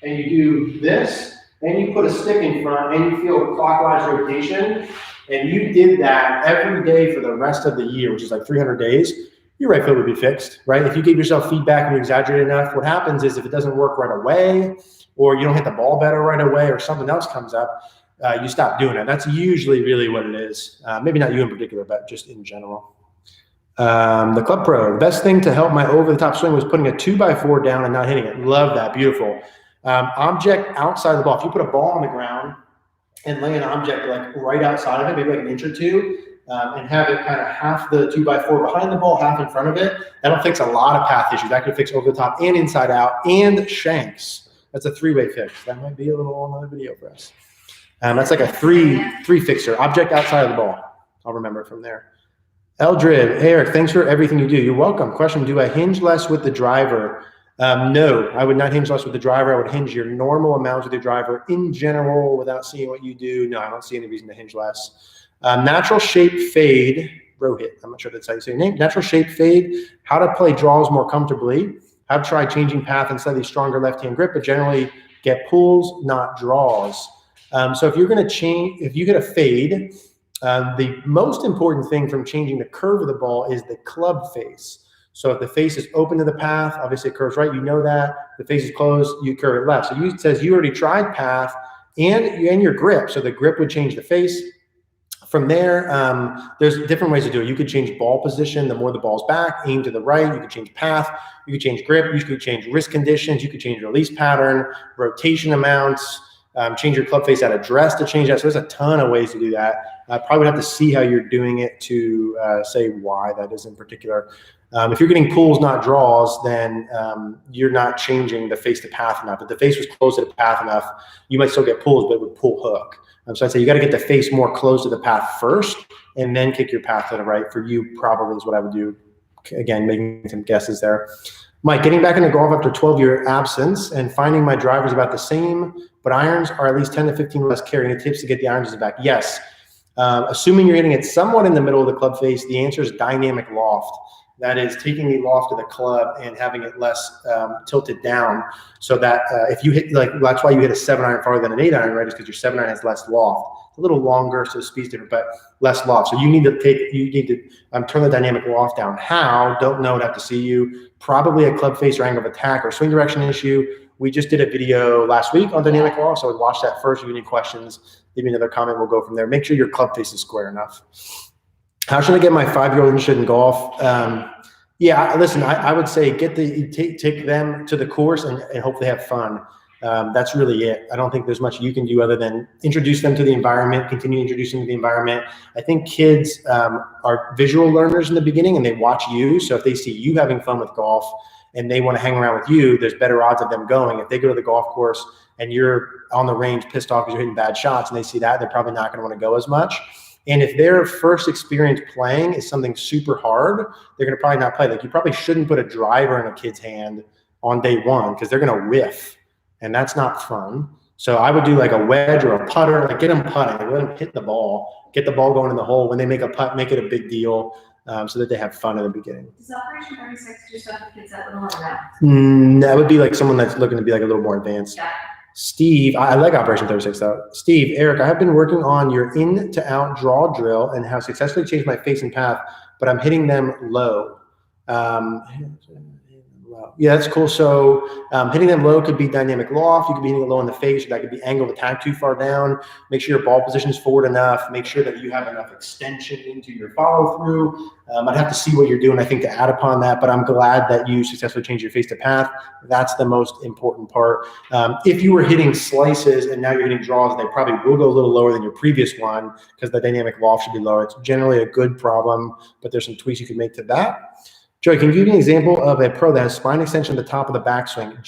and you do this, and you put a stick in front, and you feel clockwise rotation, and you did that every day for the rest of the year, which is like 300 days, your right foot would be fixed, right? If you give yourself feedback and you exaggerate enough, what happens is if it doesn't work right away, or you don't hit the ball better right away, or something else comes up, you stop doing it. That's usually really what it is. Maybe not you in particular, but just in general. The Club Pro, the best thing to help my over-the-top swing was putting a 2x4 down and not hitting it. Love that, beautiful. Object outside the ball. If you put a ball on the ground and lay an object like right outside of it, maybe like an inch or two, and have it kind of half the 2x4 behind the ball, half in front of it, that'll fix a lot of path issues. That could fix over the top and inside out and shanks. That's a three-way fix. That might be a little another video for us. That's like a three fixer. Object outside of the ball. I'll remember it from there. Eldred, hey, Eric, thanks for everything you do. You're welcome. Question, do I hinge less with the driver? No, I would not hinge less with the driver. I would hinge your normal amount with the driver in general without seeing what you do. No, I don't see any reason to hinge less. Natural shape fade, Rohit, I'm not sure that's how you say your name. Natural shape fade, how to play draws more comfortably. I've tried changing path and slightly stronger left-hand grip, but generally get pulls, not draws. So if you're gonna change, if you get a fade, the most important thing from changing the curve of the ball is the club face. So if the face is open to the path, obviously it curves right, you know that. The face is closed, you curve it left. So it says you already tried path and your grip. So the grip would change the face. From there, there's different ways to do it. You could change ball position. The more the ball's back, aim to the right. You could change path. You could change grip. You could change wrist conditions. You could change release pattern, rotation amounts, change your club face at address to change that. So there's a ton of ways to do that. Probably would have to see how you're doing it to say why that is in particular. If you're getting pulls, not draws, then you're not changing the face to path enough. If the face was close to the path enough, you might still get pulls, but it would pull hook. So I'd say you got to get the face more close to the path first, and then kick your path to the right. For you, probably is what I would do. Again, making some guesses there. Mike, getting back into golf after 12-year absence and finding my drivers about the same, but irons are at least 10 to 15 less carry. Any tips to get the irons back? Yes. Assuming you're hitting it somewhat in the middle of the club face, the answer is dynamic loft. That is taking the loft of the club and having it less tilted down, so that if you hit, like, that's why you hit a 7-iron farther than an 8-iron, right? Is because your 7-iron has less loft. It's a little longer, so the speed's different, but less loft. So you need to turn the dynamic loft down. How? Don't know. I'd have to see you. Probably a club face or angle of attack or swing direction issue. We just did a video last week on dynamic loft, so I would watch that first. If you have any questions, leave me another comment. We'll go from there. Make sure your club face is square enough. How should I get my 5-year-old interested in golf? Yeah, listen, I would say take them to the course and hopefully have fun. That's really it. I don't think there's much you can do other than introduce them to the environment, continue introducing them to the environment. I think kids are visual learners in the beginning and they watch you. So if they see you having fun with golf and they want to hang around with you, there's better odds of them going. If they go to the golf course and you're on the range pissed off because you're hitting bad shots and they see that, they're probably not going to want to go as much. And if their first experience playing is something super hard, they're going to probably not play. Like, you probably shouldn't put a driver in a kid's hand on day one because they're going to whiff, and that's not fun. So I would do like a wedge or a putter, like get them putting, like let them hit the ball, get the ball going in the hole. When they make a putt, make it a big deal so that they have fun in the beginning. Does Operation 36 do stuff for kids that little or that? That would be like someone that's looking to be like a little more advanced. Yeah. Steve, I like Operation 36 though. Steve, Eric, I have been working on your in to out draw drill and have successfully changed my face and path, but I'm hitting them low. Yeah, that's cool. So hitting them low could be dynamic loft. You could be hitting it low in the face, or that could be angle of attack too far down. Make sure your ball position is forward enough. Make sure that you have enough extension into your follow through. I'd have to see what you're doing, I think, to add upon that, but I'm glad that you successfully changed your face to path. That's the most important part. If you were hitting slices and now you're hitting draws, they probably will go a little lower than your previous one because the dynamic loft should be lower. It's generally a good problem, but there's some tweaks you can make to that. Joey, can you give me an example of a pro that has spine extension at the top of the backswing?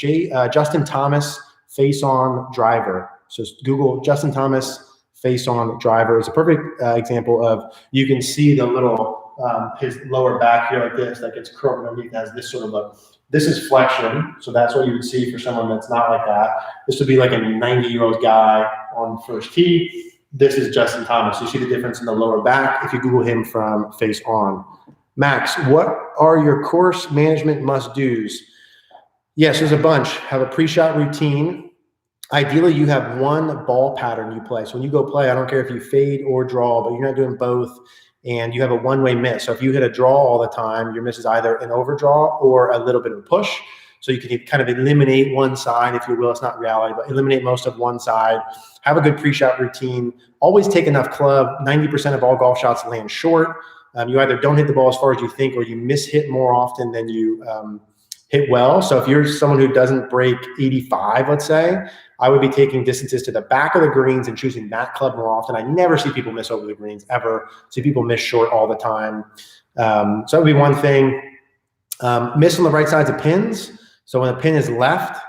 Justin Thomas face-on driver. So Google Justin Thomas face-on driver. It's a perfect example of, you can see the little, his lower back here like this, like it's curled underneath, has this sort of look. This is flexion, so that's what you would see for someone that's not like that. This would be like a 90-year-old guy on first tee. This is Justin Thomas. You see the difference in the lower back if you Google him from face on. Max, what are your course management must-dos? Yes, there's a bunch. Have a pre-shot routine. Ideally, you have one ball pattern you play. So when you go play, I don't care if you fade or draw, but you're not doing both, and you have a one-way miss. So if you hit a draw all the time, your miss is either an overdraw or a little bit of a push. So you can kind of eliminate one side, if you will. It's not reality, but eliminate most of one side. Have a good pre-shot routine. Always take enough club. 90% of all golf shots land short. You either don't hit the ball as far as you think, or you miss hit more often than you hit well. So if you're someone who doesn't break 85, let's say, I would be taking distances to the back of the greens and choosing that club more often. I never see people miss over the greens, ever. See people miss short all the time. So that would be one thing. Miss on the right sides of pins. So when the pin is left,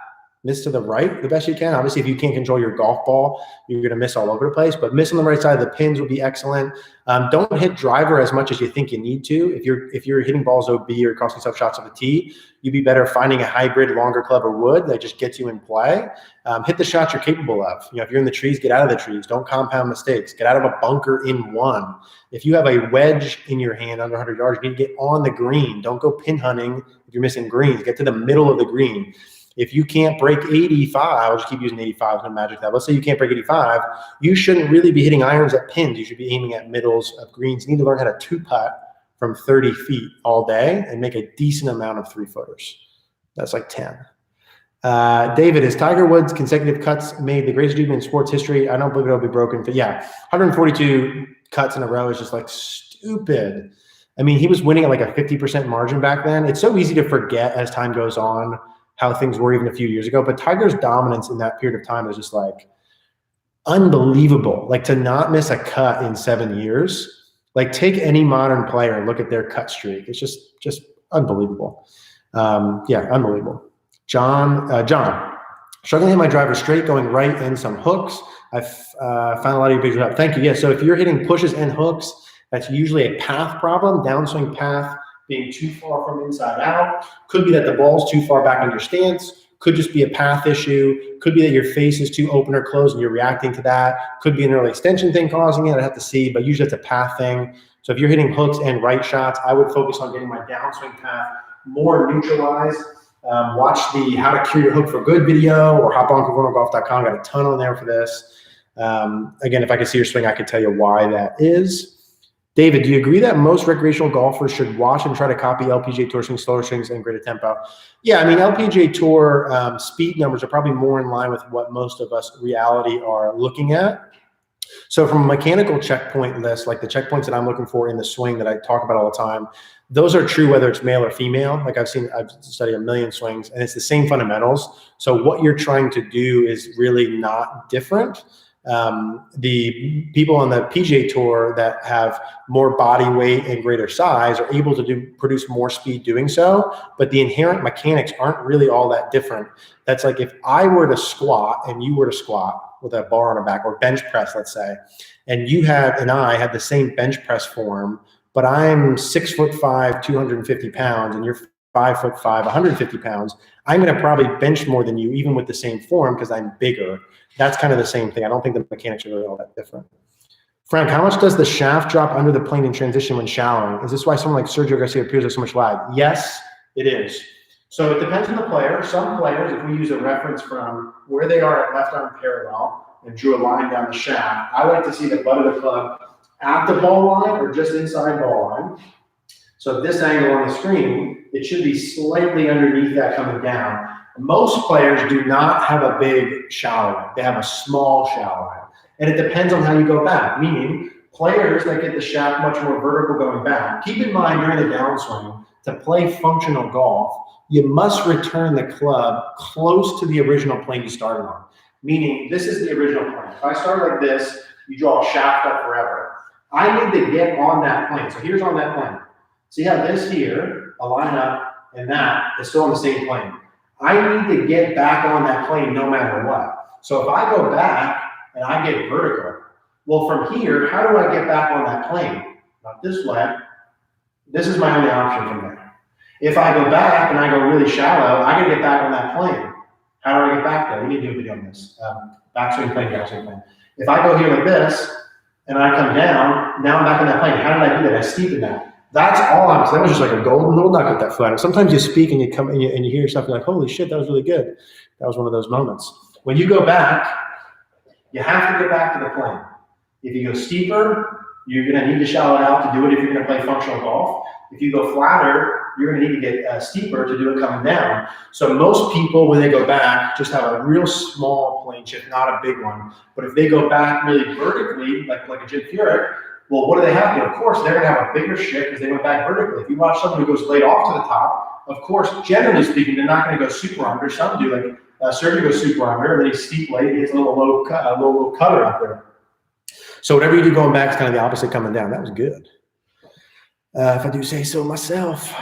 miss to the right the best you can. Obviously, if you can't control your golf ball, you're going to miss all over the place. But miss on the right side of the pins would be excellent. Don't hit driver as much as you think you need to. If you're hitting balls OB or costing yourself shots on the tee, you'd be better finding a hybrid, longer club or wood that just gets you in play. Hit the shots you're capable of. If you're in the trees, get out of the trees. Don't compound mistakes. Get out of a bunker in one. If you have a wedge in your hand under 100 yards, you need to get on the green. Don't go pin hunting if you're missing greens. Get to the middle of the green. If you can't break 85, I'll just keep using 85, no magic that. Let's say you can't break 85, you shouldn't really be hitting irons at pins. You should be aiming at middles of greens. You need to learn how to two-putt from 30 feet all day and make a decent amount of three-footers. That's like 10. David, is Tiger Woods' consecutive cuts made the greatest achievement in sports history? I don't believe it'll be broken, but yeah, 142 cuts in a row is just like stupid. I mean, he was winning at like a 50% margin back then. It's so easy to forget as time goes on how things were even a few years ago. But Tiger's dominance in that period of time is just like unbelievable. Like to not miss a cut in 7 years, like take any modern player and look at their cut streak. It's just unbelievable. Yeah, unbelievable. John, struggling to hit my driver straight, going right and some hooks. I've found a lot of your pictures up. Thank you. Yeah, so if you're hitting pushes and hooks, that's usually a path problem, downswing path being too far from inside out. Could be that the ball's too far back on your stance. Could just be a path issue. Could be that your face is too open or closed and you're reacting to that. Could be an early extension thing causing it. I'd have to see, but usually it's a path thing. So if you're hitting hooks and right shots, I would focus on getting my downswing path more neutralized. Watch the How to Cure Your Hook for Good video, or hop on CogornoGolf.com. Got a ton on there for this. Again, if I could see your swing, I could tell you why that is. David, do you agree that most recreational golfers should watch and try to copy LPGA Tour swings, slower swings, and greater tempo? Yeah, I mean, LPGA Tour speed numbers are probably more in line with what most of us reality are looking at. So from a mechanical checkpoint list, like the checkpoints that I'm looking for in the swing that I talk about all the time, those are true whether it's male or female. Like I've studied a million swings, and it's the same fundamentals. So what you're trying to do is really not different. The people on the PGA Tour that have more body weight and greater size are able to produce more speed doing so, but the inherent mechanics aren't really all that different. That's like if I were to squat and you were to squat with a bar on our back, or bench press, let's say, and you and I had the same bench press form, but I'm 6'5", 250 pounds, and you're 5'5", 150 pounds, I'm going to probably bench more than you, even with the same form, because I'm bigger. That's kind of the same thing. I don't think the mechanics are really all that different. Frank, how much does the shaft drop under the plane in transition when shallowing? Is this why someone like Sergio Garcia appears with so much lag? Yes, it is. So it depends on the player. Some players, if we use a reference from where they are at left arm parallel and drew a line down the shaft, I like to see the butt of the club at the ball line or just inside ball line. So this angle on the screen, it should be slightly underneath that coming down. Most players do not have a big shallow end. They have a small shallow end. And it depends on how you go back, meaning players that get the shaft much more vertical going back. Keep in mind during the downswing, to play functional golf, you must return the club close to the original plane you started on. Meaning, this is the original plane. If I start like this, you draw a shaft up forever. I need to get on that plane. So here's on that plane. See how this here, a line up, and that is still on the same plane. I need to get back on that plane no matter what. So if I go back and I get vertical, well, from here, how do I get back on that plane? Not this way. This is my only option from there. If I go back and I go really shallow, I gotta get back on that plane. How do I get back there? We need to do a video on this. Backswing plane, backswing plane. If I go here like this, and I come down, now I'm back on that plane. How did I do that? I steepened that. That's all that was just like a golden little nugget, that flat. Sometimes you speak and you come and you hear yourself, you're like, holy shit, that was really good. That was one of those moments. When you go back, you have to get back to the plane. If you go steeper, you're gonna need to shallow it out to do it if you're gonna play functional golf. If you go flatter, you're gonna need to get steeper to do it coming down. So most people, when they go back, just have a real small plane shift, not a big one. But if they go back really vertically, like a Jim Furyk, well, what do they have to do? Of course, they're gonna have a bigger shift because they went back vertically. If you watch someone who goes laid off to the top, of course, generally speaking, they're not gonna go super under. Some do, like Sergio goes super under, and then he's steep late, he gets a little cutter out there. So whatever you do going back is kind of the opposite coming down. That was good. If I do say so myself.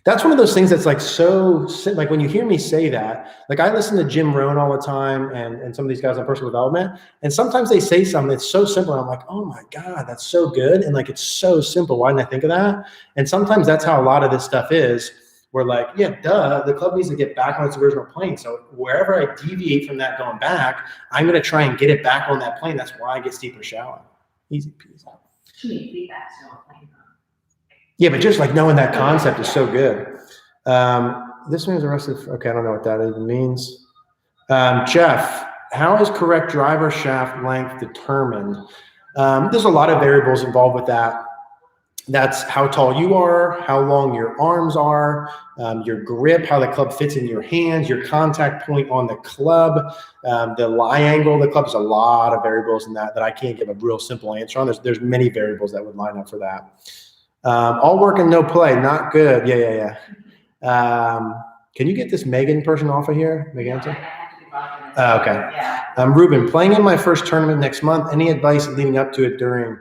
That's one of those things that's like so, like when you hear me say that, like I listen to Jim Rohn all the time and some of these guys on personal development, and sometimes they say something that's so simple, and I'm like, oh my God, that's so good. And like, it's so simple. Why didn't I think of that? And sometimes that's how a lot of this stuff is. We're like, yeah, duh, the club needs to get back on its original plane. So wherever I deviate from that going back, I'm going to try and get it back on that plane. That's why I get steeper shallow. Easy peasy. Yeah, but just like knowing that concept is so good. This one is arrested. Okay, I don't know what that even means. Jeff, how is correct driver shaft length determined? There's a lot of variables involved with that. That's how tall you are, how long your arms are, your grip, how the club fits in your hands, your contact point on the club, the lie angle of the club. There's a lot of variables in that I can't give a real simple answer on. There's many variables that would line up for that. All work and no play, not good. Yeah. Can you get this Megan person off of here? Megan? Okay. Yeah. Ruben, playing in my first tournament next month. Any advice leading up to it during?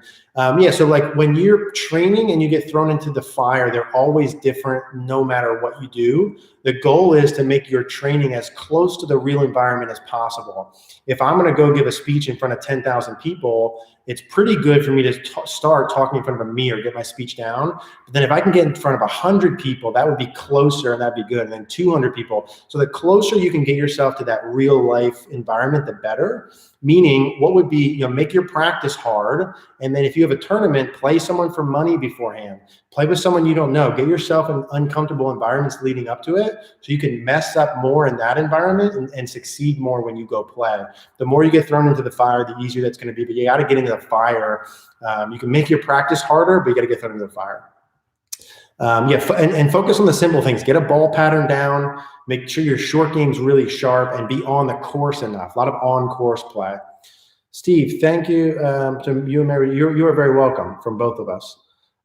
Yeah, so like when you're training and you get thrown into the fire, they're always different no matter what you do. The goal is to make your training as close to the real environment as possible. If I'm going to go give a speech in front of 10,000 people, it's pretty good for me to start talking in front of a mirror, get my speech down. But then if I can get in front of 100 people, that would be closer and that'd be good. And then 200 people. So the closer you can get yourself to that real life environment, the better. Meaning what would be, make your practice hard. And then if you have a tournament, play someone for money beforehand. Play with someone you don't know. Get yourself in uncomfortable environments leading up to it so you can mess up more in that environment and succeed more when you go play. The more you get thrown into the fire, the easier that's going to be. But you got to get into the fire. You can make your practice harder, but you got to get thrown into the fire. And focus on the simple things. Get a ball pattern down. Make sure your short game's really sharp and be on the course enough. A lot of on-course play. Steve, thank you to you and Mary. You are very welcome from both of us.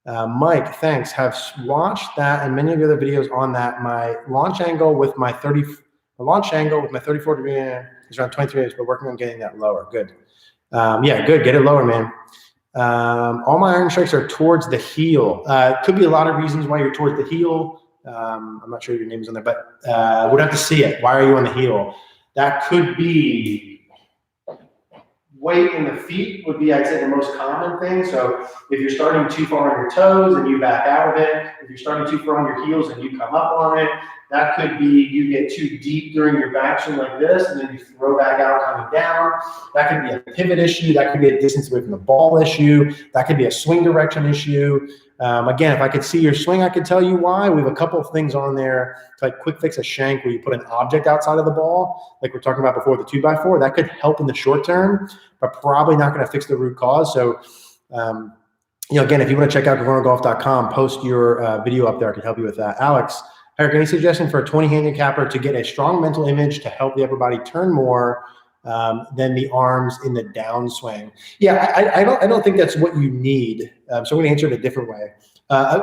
Mike, thanks. Have watched that and many of the other videos on that. My launch angle with my 34 degree is around 23 degrees, but working on getting that lower. Good. Yeah, good. Get it lower, man. All my iron strikes are towards the heel. Could be a lot of reasons why you're towards the heel. I'm not sure your name is on there, but we'd have to see it. Why are you on the heel? That could be weight in the feet would be, I'd say, the most common thing. So if you're starting too far on your toes and you back out of it, if you're starting too far on your heels and you come up on it, that could be you get too deep during your backswing like this, and then you throw back out coming down. That could be a pivot issue. That could be a distance away from the ball issue. That could be a swing direction issue. Again, if I could see your swing, I could tell you why. We have a couple of things on there to like quick fix a shank where you put an object outside of the ball, like we're talking about before, the 2x4. That could help in the short term, but probably not going to fix the root cause. So, again, if you want to check out CogornoGolf.com, post your video up there. I can help you with that. Alex, Eric, any suggestion for a 20 handicapper to get a strong mental image to help the upper body turn more than the arms in the downswing? Yeah, I don't think that's what you need. So I'm going to answer it a different way.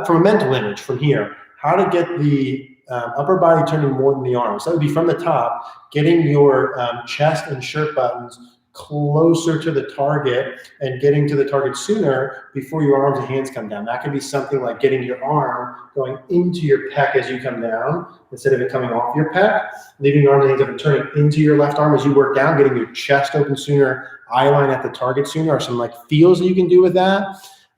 From a mental image, from here, how to get the upper body turning more than the arms. That would be from the top, getting your chest and shirt buttons closer to the target and getting to the target sooner before your arms and hands come down. That could be something like getting your arm going into your pec as you come down instead of it coming off your pec, leaving your arms and hands up and turning into your left arm as you work down, getting your chest open sooner, eye line at the target sooner, or some like feels that you can do with that.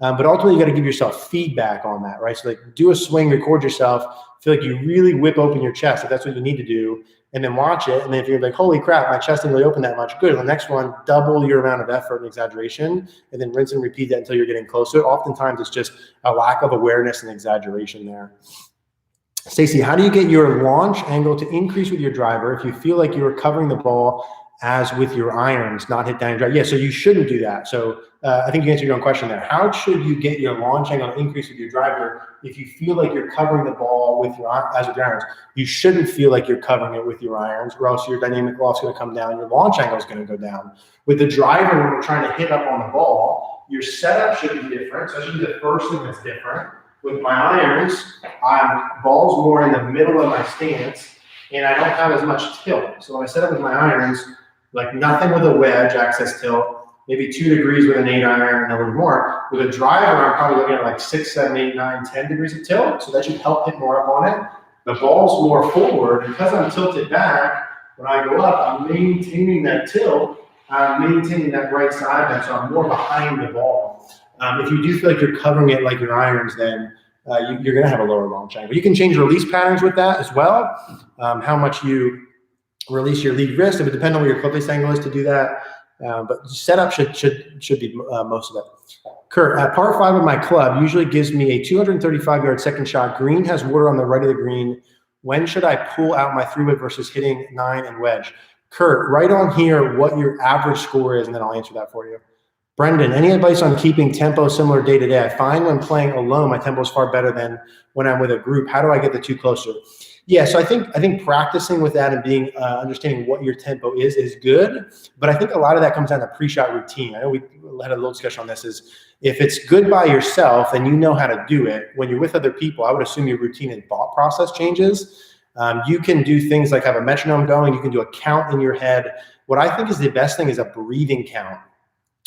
But ultimately, you got to give yourself feedback on that, right? So like do a swing, record yourself, feel like you really whip open your chest if that's what you need to do, and then watch it. And then if you're like, holy crap, my chest didn't really open that much, good. The next one, double your amount of effort and exaggeration, and then rinse and repeat that until you're getting closer. Oftentimes, it's just a lack of awareness and exaggeration there. Stacy, how do you get your launch angle to increase with your driver if you feel like you're covering the ball as with your irons, not hit down your driver? Yeah, so you shouldn't do that. So I think you answered your own question there. How should you get your launch angle to increase with your driver if you feel like you're covering the ball with your as with your irons? You shouldn't feel like you're covering it with your irons, or else your dynamic loft is going to come down, your launch angle is going to go down. With the driver, when we're trying to hit up on the ball, your setup should be different. So that should be the first thing that's different. With my irons, ball's more in the middle of my stance, and I don't have as much tilt. So when I set up with my irons, like nothing with a wedge access tilt, maybe 2 degrees with an 8 iron and a little more. With a driver, I'm probably looking at like 6, 7, 8, 9, 10 degrees of tilt. So that should help hit more up on it. The ball's more forward. Because I'm tilted back, when I go up, I'm maintaining that tilt. I'm maintaining that right side bend, so I'm more behind the ball. If you do feel like you're covering it like your irons, then you're going to have a lower launch angle. You can change release patterns with that as well. How much you release your lead wrist, it would depend on where your clip-based angle is to do that. But setup should be most of it. Kurt, at par 5 of my club usually gives me a 235-yard second shot. Green has water on the right of the green. When should I pull out my 3-wood versus hitting 9 and wedge? Kurt, write on here what your average score is, and then I'll answer that for you. Brendan, any advice on keeping tempo similar day to day? I find when playing alone, my tempo is far better than when I'm with a group. How do I get the two closer? Yeah, so I think practicing with that and being understanding what your tempo is good. But I think a lot of that comes down to pre-shot routine. I know we had a little discussion on this. Is if it's good by yourself and you know how to do it, when you're with other people, I would assume your routine and thought process changes. You can do things like have a metronome going. You can do a count in your head. What I think is the best thing is a breathing count.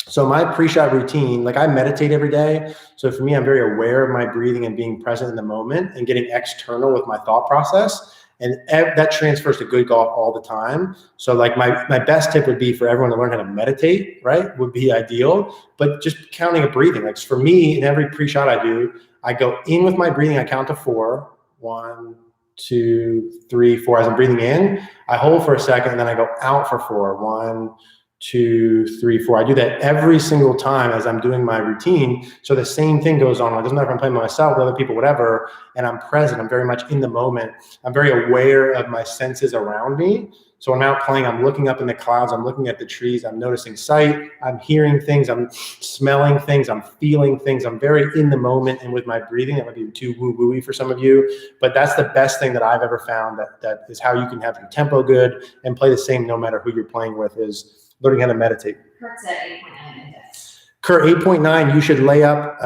So my pre-shot routine, like I meditate every day. So for me, I'm very aware of my breathing and being present in the moment and getting external with my thought process. And that transfers to good golf all the time. So like my best tip would be for everyone to learn how to meditate, right? Would be ideal. But just counting a breathing. Like for me, in every pre-shot I do, I go in with my breathing, I count to 4. 1, 2, 3, 4. As I'm breathing in, I hold for a second, and then I go out for 4. 1, 2, 3, 4. I do that every single time as I'm doing my routine. So the same thing goes on. It doesn't matter if I'm playing by myself, with other people, whatever, and I'm present. I'm very much in the moment. I'm very aware of my senses around me. So when I'm out playing, I'm looking up in the clouds. I'm looking at the trees. I'm noticing sight. I'm hearing things. I'm smelling things. I'm feeling things. I'm very in the moment and with my breathing. That might be too woo-woo-y for some of you, but that's the best thing that I've ever found. That is how you can have your tempo good and play the same no matter who you're playing with, is learning how to meditate. Kurt's at 8.9 index. Kurt, 8.9, you should lay up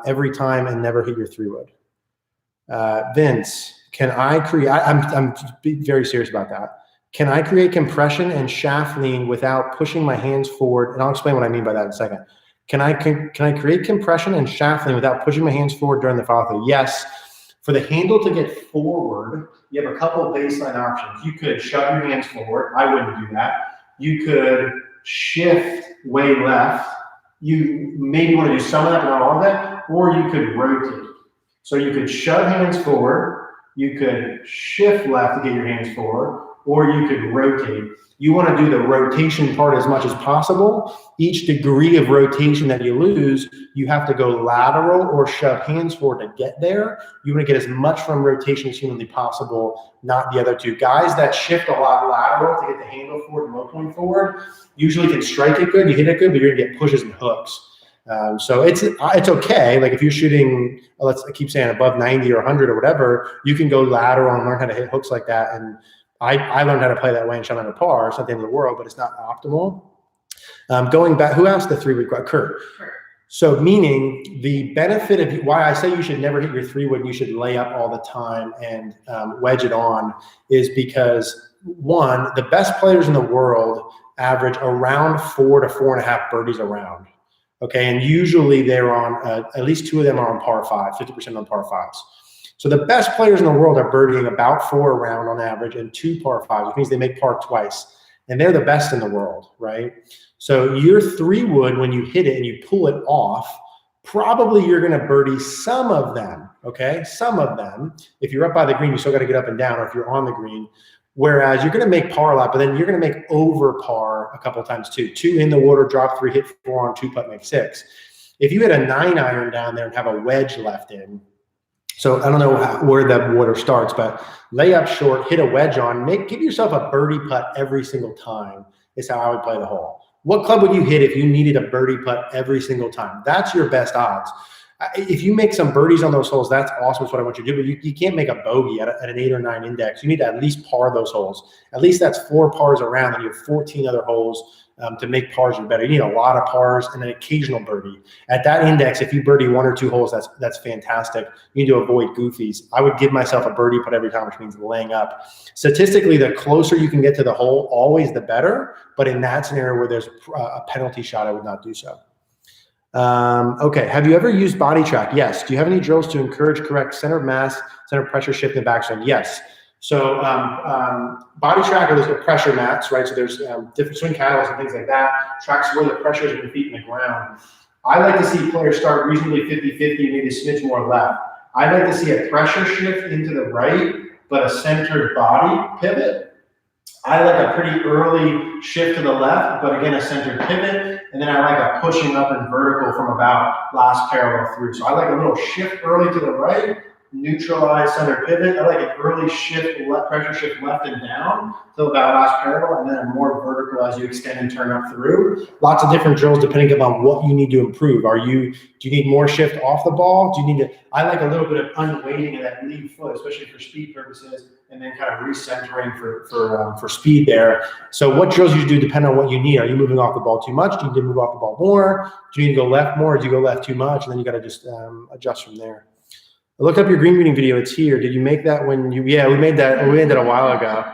every time and never hit your 3-wood. Vince, can I create, I'm very serious about that. Can I create compression and shaft lean without pushing my hands forward? And I'll explain what I mean by that in a second. Can I create compression and shaft lean without pushing my hands forward during the follow-through? Yes. For the handle to get forward, you have a couple of baseline options. You could shove your hands forward. I wouldn't do that. You could shift way left. You maybe want to do some of that, but not all of that. Or you could rotate. So you could shove hands forward. You could shift left to get your hands forward. Or you could rotate. You want to do the rotation part as much as possible. Each degree of rotation that you lose, you have to go lateral or shove hands forward to get there. You want to get as much from rotation as humanly possible, not the other two. Guys that shift a lot lateral to get the handle forward and low point forward usually can strike it good, you hit it good, but you're going to get pushes and hooks. So it's okay. Like if you're shooting, I keep saying above 90 or 100 or whatever, you can go lateral and learn how to hit hooks like that. And I learned how to play that way and shot on a par. It's not the end of the world, but it's not optimal. Going back, who asked the 3-wood? Kurt. So meaning the benefit of why I say you should never hit your 3-wood and you should lay up all the time and wedge it on is because, one, the best players in the world average around 4 to 4.5 birdies a round. Okay, and usually they're on, at least 2 of them are on par 5, 50% on par 5s. So the best players in the world are birdieing about 4 a round on average and 2 par 5s, which means they make par twice. And they're the best in the world, right? So your 3-wood, when you hit it and you pull it off, probably you're going to birdie some of them, okay? Some of them. If you're up by the green, you still got to get up and down, or if you're on the green. Whereas you're going to make par a lot, but then you're going to make over par a couple of times too. 2 in the water, drop 3, hit 4 on 2 putt, make 6. If you hit a 9-iron down there and have a wedge left in, so I don't know where that water starts, but lay up short, hit a wedge on, give yourself a birdie putt every single time is how I would play the hole. What club would you hit if you needed a birdie putt every single time? That's your best odds. If you make some birdies on those holes, that's awesome. That's what I want you to do. But you can't make a bogey at an 8 or 9 index. You need to at least par those holes. At least that's 4 pars around, and you have 14 other holes to make pars or better. You need a lot of pars and an occasional birdie. At that index, if you birdie 1 or 2 holes, that's fantastic. You need to avoid goofies. I would give myself a birdie putt every time, which means laying up. Statistically, the closer you can get to the hole, always the better. But in that scenario where there's a penalty shot, I would not do so. Okay, have you ever used body track? Yes. Do you have any drills to encourage correct center of mass, center of pressure shift in backswing? Yes. So body track are those pressure mats, right? So there's different swing catalysts and things like that. Tracks where the pressure is in your feet in the ground. I like to see players start reasonably 50-50, maybe a smidge more left. I like to see a pressure shift into the right, but a centered body pivot. I like a pretty early shift to the left, but again, a centered pivot. And then I like a pushing up and vertical from about last parallel through. So I like a little shift early to the right, neutralize center pivot. I like an early shift, pressure shift left and down till about last parallel, and then a more vertical as you extend and turn up through. Lots of different drills depending upon what you need to improve. Do you need more shift off the ball? Do you need to, I like a little bit of unweighting of that lead foot, especially for speed purposes, and then kind of recentering for speed there. So what drills you do depend on what you need. Are you moving off the ball too much? Do you need to move off the ball more? Do you need to go left more? Or do you go left too much? And then you got to just adjust from there. I looked up your green reading video. It's here. Did you make that when you? Yeah, we made that. We made that a while ago.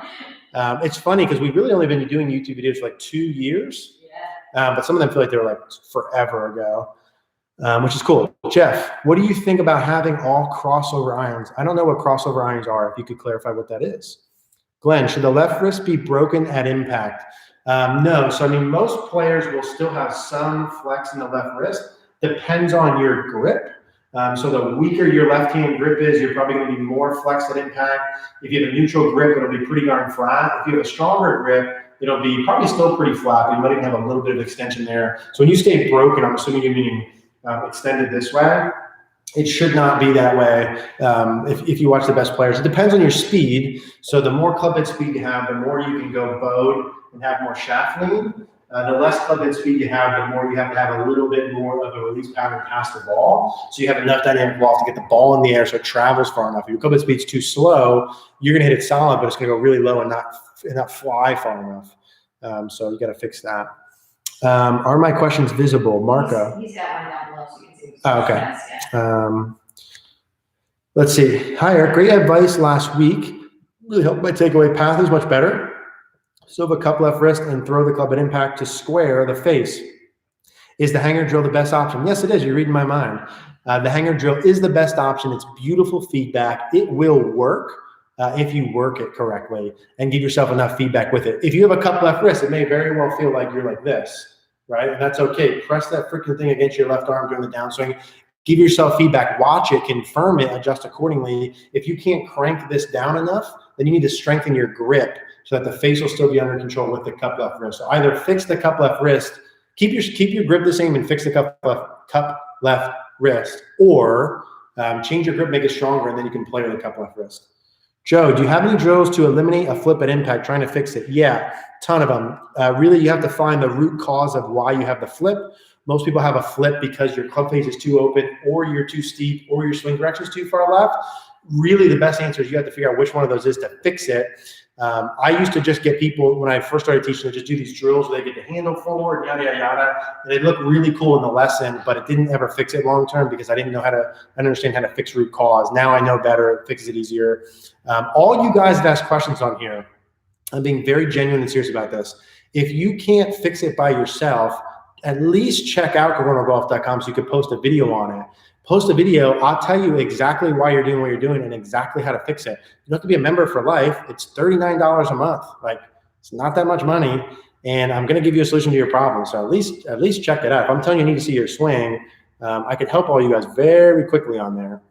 It's funny because we've really only been doing YouTube videos for like 2 years. Yeah. But some of them feel like they were like forever ago, which is cool. Jeff, what do you think about having all crossover irons? I don't know what crossover irons are. If you could clarify what that is. Glenn, should the left wrist be broken at impact? No. So I mean, most players will still have some flex in the left wrist. Depends on your grip. So the weaker your left hand grip is, you're probably going to be more flex at impact. If you have a neutral grip, it'll be pretty darn flat. If you have a stronger grip, it'll be probably still pretty flat, but you might even have a little bit of extension there. So when you say broken, I'm assuming you mean extended this way. It should not be that way if you watch the best players. It depends on your speed. So the more club head speed you have, the more you can go bowed and have more shaft lean. The less club head speed you have, the more you have to have a little bit more of a release pattern past the ball. So you have enough dynamic loft to get the ball in the air so it travels far enough. If your club head speed's too slow, you're going to hit it solid, but it's going to go really low and not fly far enough. So you got to fix that. Are my questions visible? Marco. He's got one down below so you can see. Oh, okay. Let's see. Hi, Eric. Great advice last week. Really helped my takeaway path is much better. So have a cup left wrist and throw the club at impact to square the face. Is the hanger drill the best option? Yes, it is. You're reading my mind. The hanger drill is the best option. It's beautiful feedback. It will work if you work it correctly and give yourself enough feedback with it. If you have a cup left wrist, it may very well feel like you're like this, right? And that's okay. Press that freaking thing against your left arm during the downswing. Give yourself feedback. Watch it, confirm it, adjust accordingly. If you can't crank this down enough, then you need to strengthen your grip so that the face will still be under control with the cup left wrist. So either fix the cup left wrist, keep your grip the same and fix the cup left wrist, or change your grip, make it stronger, and then you can play with the cup left wrist. Joe, do you have any drills to eliminate a flip at impact, trying to fix it? Yeah, ton of them. Really, you have to find the root cause of why you have the flip. Most people have a flip because your club face is too open, or you're too steep, or your swing direction is too far left. Really, the best answer is you have to figure out which one of those is to fix it. I used to just get people, when I first started teaching, to just do these drills where they get the handle forward, yada, yada, yada. And they look really cool in the lesson, but it didn't ever fix it long term because I didn't understand how to fix root cause. Now I know better, it fixes it easier. All you guys that ask questions on here, I'm being very genuine and serious about this. If you can't fix it by yourself, at least check out CogornoGolf.com so you could post a video on it. Post a video, I'll tell you exactly why you're doing what you're doing and exactly how to fix it. You don't have to be a member for life. It's $39 a month. Like, it's not that much money, and I'm going to give you a solution to your problem. So at least check it out. If I'm telling you you need to see your swing, I could help all you guys very quickly on there.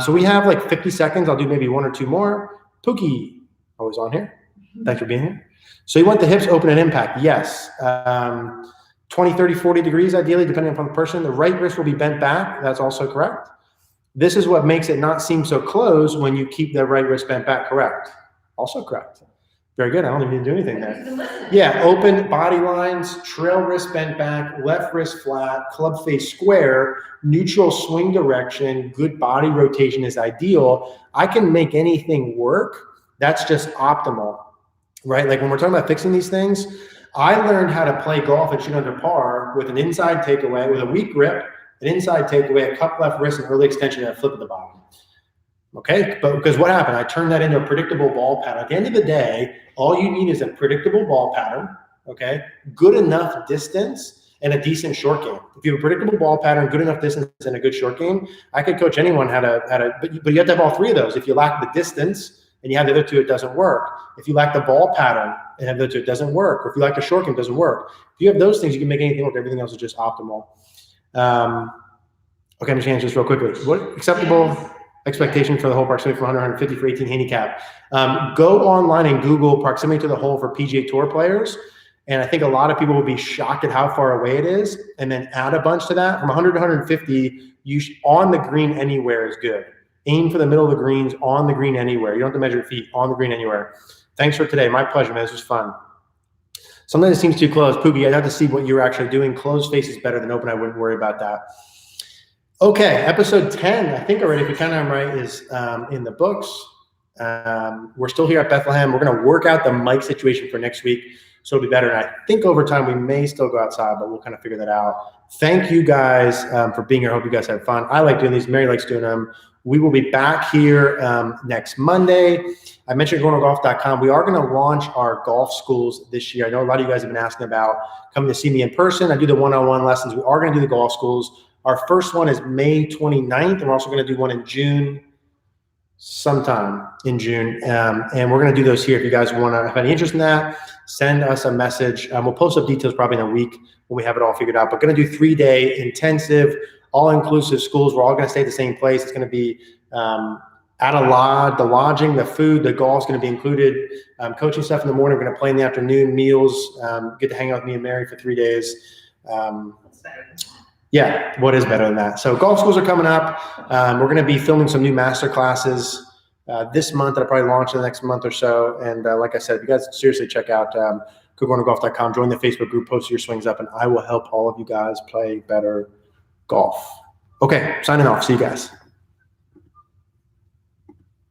So we have like 50 seconds. I'll do maybe 1 or 2 more. Pookie, always on here. Thanks for being here. So you want the hips open at impact? Yes. 20, 30, 40 degrees ideally, depending upon the person. The right wrist will be bent back. That's also correct. This is what makes it not seem so closed when you keep the right wrist bent back. Correct. Also correct. Very good. I don't even need to do anything there. Yeah, open body lines, trail wrist bent back, left wrist flat, club face square, neutral swing direction, good body rotation is ideal. I can make anything work. That's just optimal, right? Like when we're talking about fixing these things, I learned how to play golf and shoot under par with an inside takeaway, with a weak grip, an inside takeaway, a cup left wrist, and early extension, and a flip at the bottom. Okay, but because what happened? I turned that into a predictable ball pattern. At the end of the day, all you need is a predictable ball pattern, okay, good enough distance, and a decent short game. If you have a predictable ball pattern, good enough distance, and a good short game, I could coach anyone how to. But you have to have all 3 of those. If you lack the distance and you have the other 2, it doesn't work. If you lack the ball pattern and have the other 2, it doesn't work. Or if you lack the short game, it doesn't work. If you have those things, you can make anything work. Everything else is just optimal. Okay, I'm just answer this real quickly. What acceptable expectation for the hole proximity from 100, 150 for 18 handicap? Go online and Google proximity to the hole for PGA Tour players. And I think a lot of people will be shocked at how far away it is. And then add a bunch to that. From 100 to 150, on the green anywhere is good. Aim for the middle of the greens, on the green anywhere. You don't have to measure feet, on the green anywhere. Thanks for today. My pleasure, man. This was fun. Sometimes it seems too close. Pookie, I'd have to see what you're actually doing. Closed face is better than open. I wouldn't worry about that. Okay, episode 10, I think already, if we count them right, is in the books. We're still here at Bethlehem. We're going to work out the mic situation for next week, so it'll be better. And I think over time we may still go outside, but we'll kind of figure that out. Thank you guys for being here. I hope you guys had fun. I like doing these. Mary likes doing them. We will be back here next Monday. I mentioned CogornoGolf.com. We are going to launch our golf schools this year. I know a lot of you guys have been asking about coming to see me in person. I do the one-on-one lessons. We are going to do the golf schools. Our first one is May 29th, and we're also going to do one in June, sometime in June. And we're going to do those here. If you guys want to have any interest in that, send us a message. We'll post up details probably in a week when we have it all figured out. But going to do 3-day intensive, all-inclusive schools. We're all going to stay at the same place. It's going to be at a lodge, the lodging, the food, the golf's going to be included. Coaching stuff in the morning. We're going to play in the afternoon, meals. Get to hang out with me and Mary for 3 days. Yeah, what is better than that? So golf schools are coming up. We're going to be filming some new master classes this month that I'll probably launch in the next month or so. And like I said, if you guys seriously check out CogornoGolf.com, join the Facebook group, post your swings up, and I will help all of you guys play better golf. Okay, signing off. See you guys.